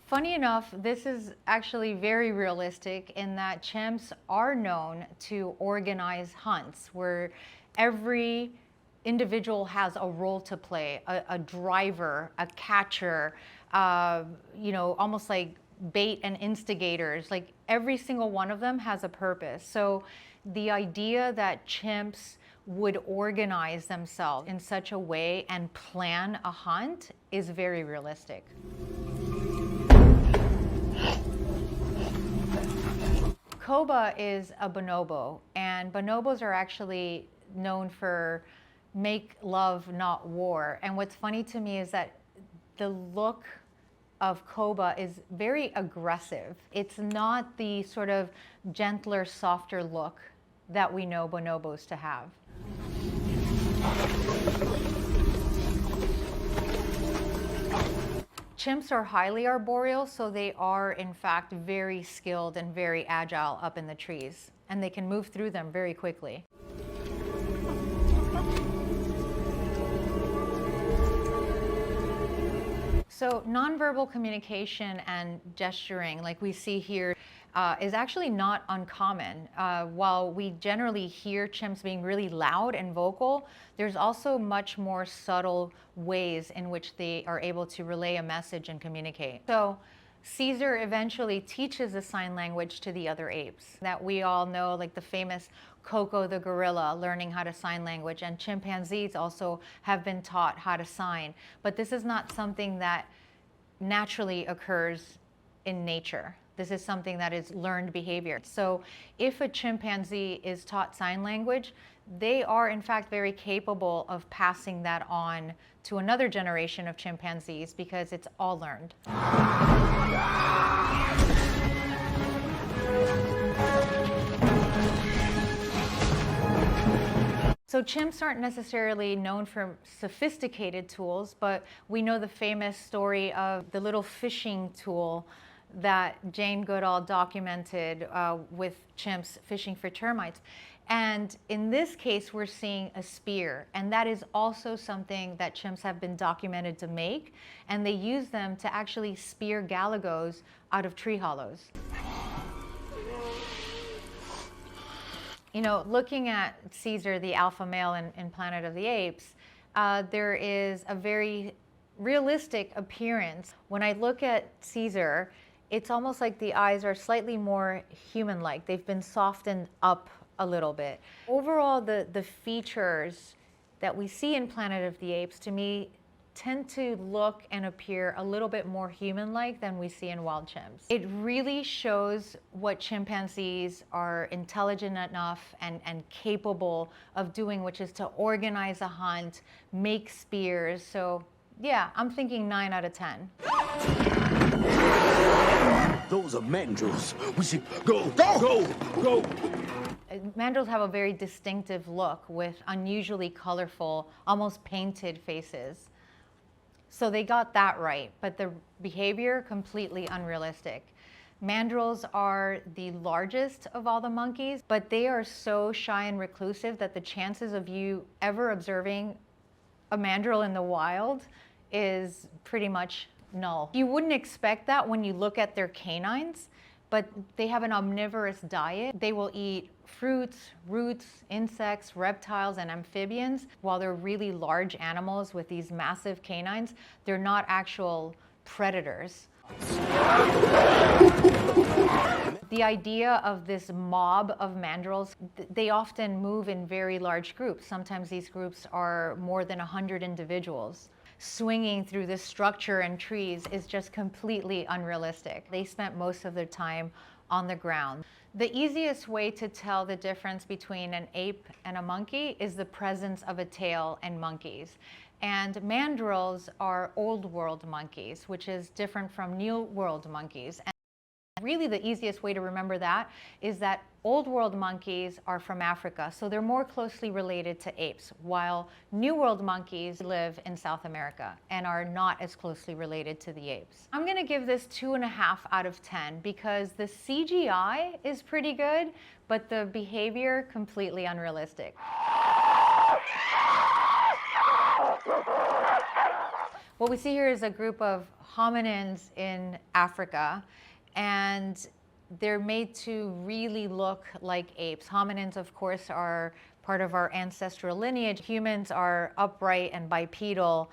Funny enough, this is actually very realistic in that chimps are known to organize hunts where every individual has a role to play, a driver, a catcher, you know, almost like bait and instigators. Like every single one of them has a purpose. So the idea that chimps would organize themselves in such a way and plan a hunt is very realistic. Koba is a bonobo, and bonobos are actually known for make love, not war. And what's funny to me is that the look of Koba is very aggressive. It's not the sort of gentler, softer look that we know bonobos to have. Chimps are highly arboreal, so they are in fact very skilled and very agile up in the trees, and they can move through them very quickly. So nonverbal communication and gesturing, like we see here, is actually not uncommon. While we generally hear chimps being really loud and vocal, there's also much more subtle ways in which they are able to relay a message and communicate. So Caesar eventually teaches the sign language to the other apes that we all know, like the famous Coco the gorilla learning how to sign language, and chimpanzees also have been taught how to sign. But this is not something that naturally occurs in nature. This is something that is learned behavior. So if a chimpanzee is taught sign language, they are in fact very capable of passing that on to another generation of chimpanzees because it's all learned. So chimps aren't necessarily known for sophisticated tools, but we know the famous story of the little fishing tool that Jane Goodall documented with chimps fishing for termites. And in this case, we're seeing a spear, and that is also something that chimps have been documented to make, and they use them to actually spear galagos out of tree hollows. You know, looking at Caesar, the alpha male in Planet of the Apes, there is a very realistic appearance. When I look at Caesar, it's almost like the eyes are slightly more human-like. They've been softened up a little bit. Overall, the features that we see in Planet of the Apes, to me, tend to look and appear a little bit more human-like than we see in wild chimps. It really shows what chimpanzees are intelligent enough and capable of doing, which is to organize a hunt, make spears. So yeah, I'm thinking 9 out of 10. Those are mandrills. We should go. Mandrills have a very distinctive look with unusually colorful, almost painted faces. So they got that right, but the behavior, completely unrealistic. Mandrills are the largest of all the monkeys, but they are so shy and reclusive that the chances of you ever observing a mandrill in the wild is pretty much null. You wouldn't expect that when you look at their canines, but they have an omnivorous diet. They will eat fruits, roots, insects, reptiles, and amphibians. While they're really large animals with these massive canines, they're not actual predators. The idea of this mob of mandrills, they often move in very large groups. Sometimes these groups are more than 100 individuals. Swinging through this structure and trees is just completely unrealistic. They spent most of their time on the ground. The easiest way to tell the difference between an ape and a monkey is the presence of a tail in monkeys. And mandrills are old world monkeys, which is different from new world monkeys. And really the easiest way to remember that is that old world monkeys are from Africa, so they're more closely related to apes, while new world monkeys live in South America and are not as closely related to the apes. I'm gonna give this 2.5 out of 10 because the CGI is pretty good, but the behavior completely unrealistic. What we see here is a group of hominins in Africa, and they're made to really look like apes. Hominins, of course, are part of our ancestral lineage. Humans are upright and bipedal.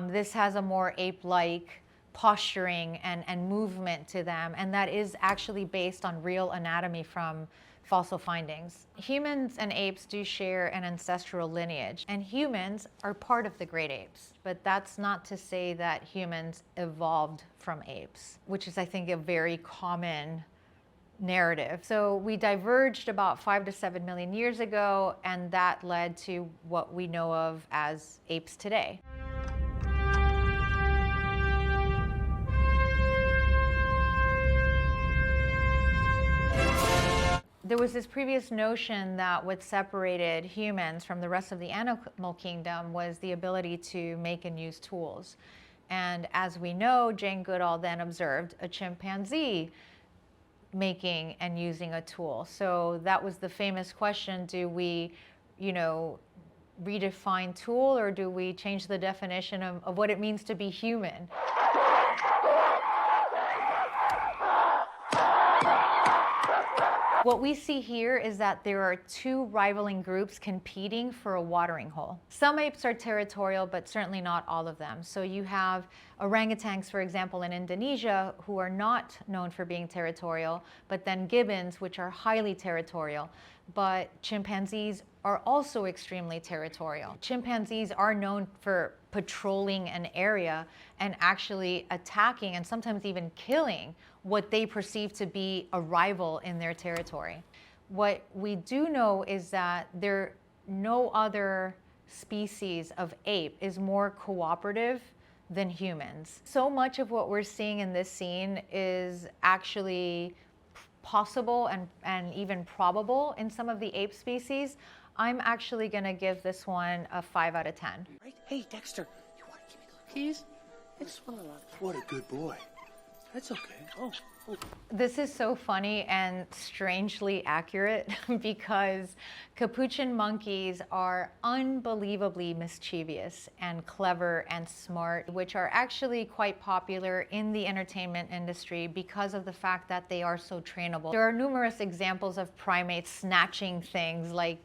This has a more ape-like posturing and movement to them, and that is actually based on real anatomy from fossil findings. Humans and apes do share an ancestral lineage, and humans are part of the great apes. But that's not to say that humans evolved from apes, which is, I think, a very common narrative. So we diverged about 5 to 7 million years ago, and that led to what we know of as apes today. There was this previous notion that what separated humans from the rest of the animal kingdom was the ability to make and use tools. And as we know, Jane Goodall then observed a chimpanzee making and using a tool. So that was the famous question, do we, redefine tool, or do we change the definition of what it means to be human? What we see here is that there are two rivaling groups competing for a watering hole. Some apes are territorial, but certainly not all of them. So you have orangutans, for example, in Indonesia, who are not known for being territorial, but then gibbons, which are highly territorial. But chimpanzees are also extremely territorial. Chimpanzees are known for patrolling an area and actually attacking and sometimes even killing what they perceive to be a rival in their territory. What we do know is that no other species of ape is more cooperative than humans. So much of what we're seeing in this scene is actually possible and even probable in some of the ape species. I'm actually gonna give this one a 5 out of 10. Right? Hey, Dexter, you want to give me the keys? I just want to look. What a good boy. That's okay. Oh. This is so funny and strangely accurate because capuchin monkeys are unbelievably mischievous and clever and smart, which are actually quite popular in the entertainment industry because of the fact that they are so trainable. There are numerous examples of primates snatching things like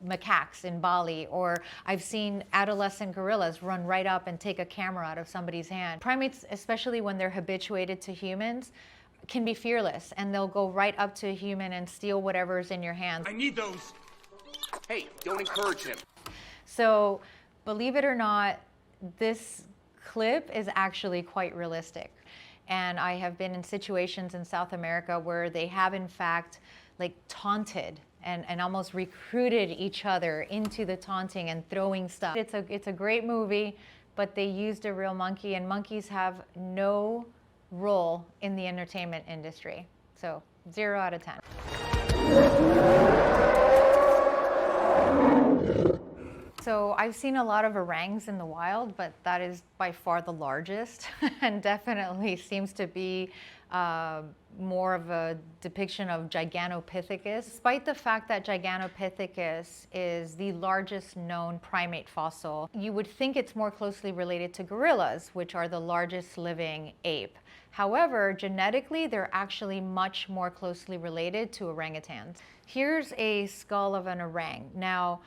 macaques in Bali, or I've seen adolescent gorillas run right up and take a camera out of somebody's hand. Primates, especially when they're habituated to humans, can be fearless, and they'll go right up to a human and steal whatever's in your hand. I need those. Hey, don't encourage him. So, believe it or not, this clip is actually quite realistic. And I have been in situations in South America where they have in fact like taunted and almost recruited each other into the taunting and throwing stuff. It's a great movie, but they used a real monkey, and monkeys have no role in the entertainment industry. So 0 out of 10. So I've seen a lot of orangs in the wild, but that is by far the largest and definitely seems to be more of a depiction of Gigantopithecus. Despite the fact that Gigantopithecus is the largest known primate fossil, you would think it's more closely related to gorillas, which are the largest living ape. However, genetically, they're actually much more closely related to orangutans. Here's a skull of an orang. Now,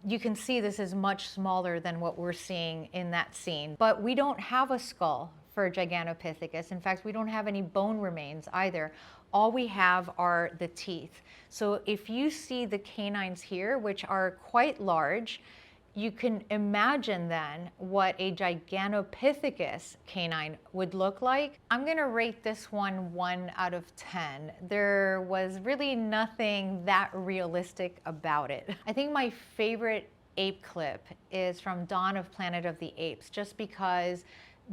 you can see this is much smaller than what we're seeing in that scene, but we don't have a skull for Gigantopithecus. In fact, we don't have any bone remains either. All we have are the teeth. So if you see the canines here, which are quite large, you can imagine then what a Gigantopithecus canine would look like. I'm gonna rate this one 1 out of 10. There was really nothing that realistic about it. I think my favorite ape clip is from Dawn of Planet of the Apes, just because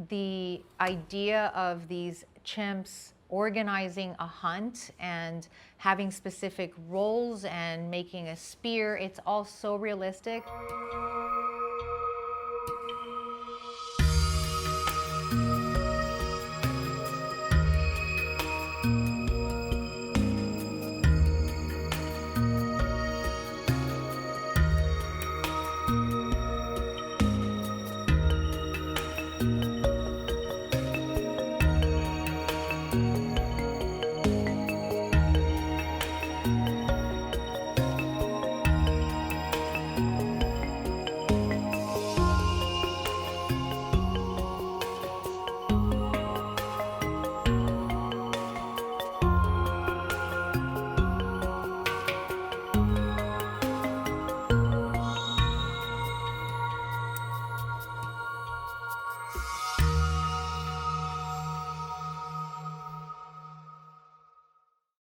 the idea of these chimps organizing a hunt and having specific roles and making a spear, it's all so realistic.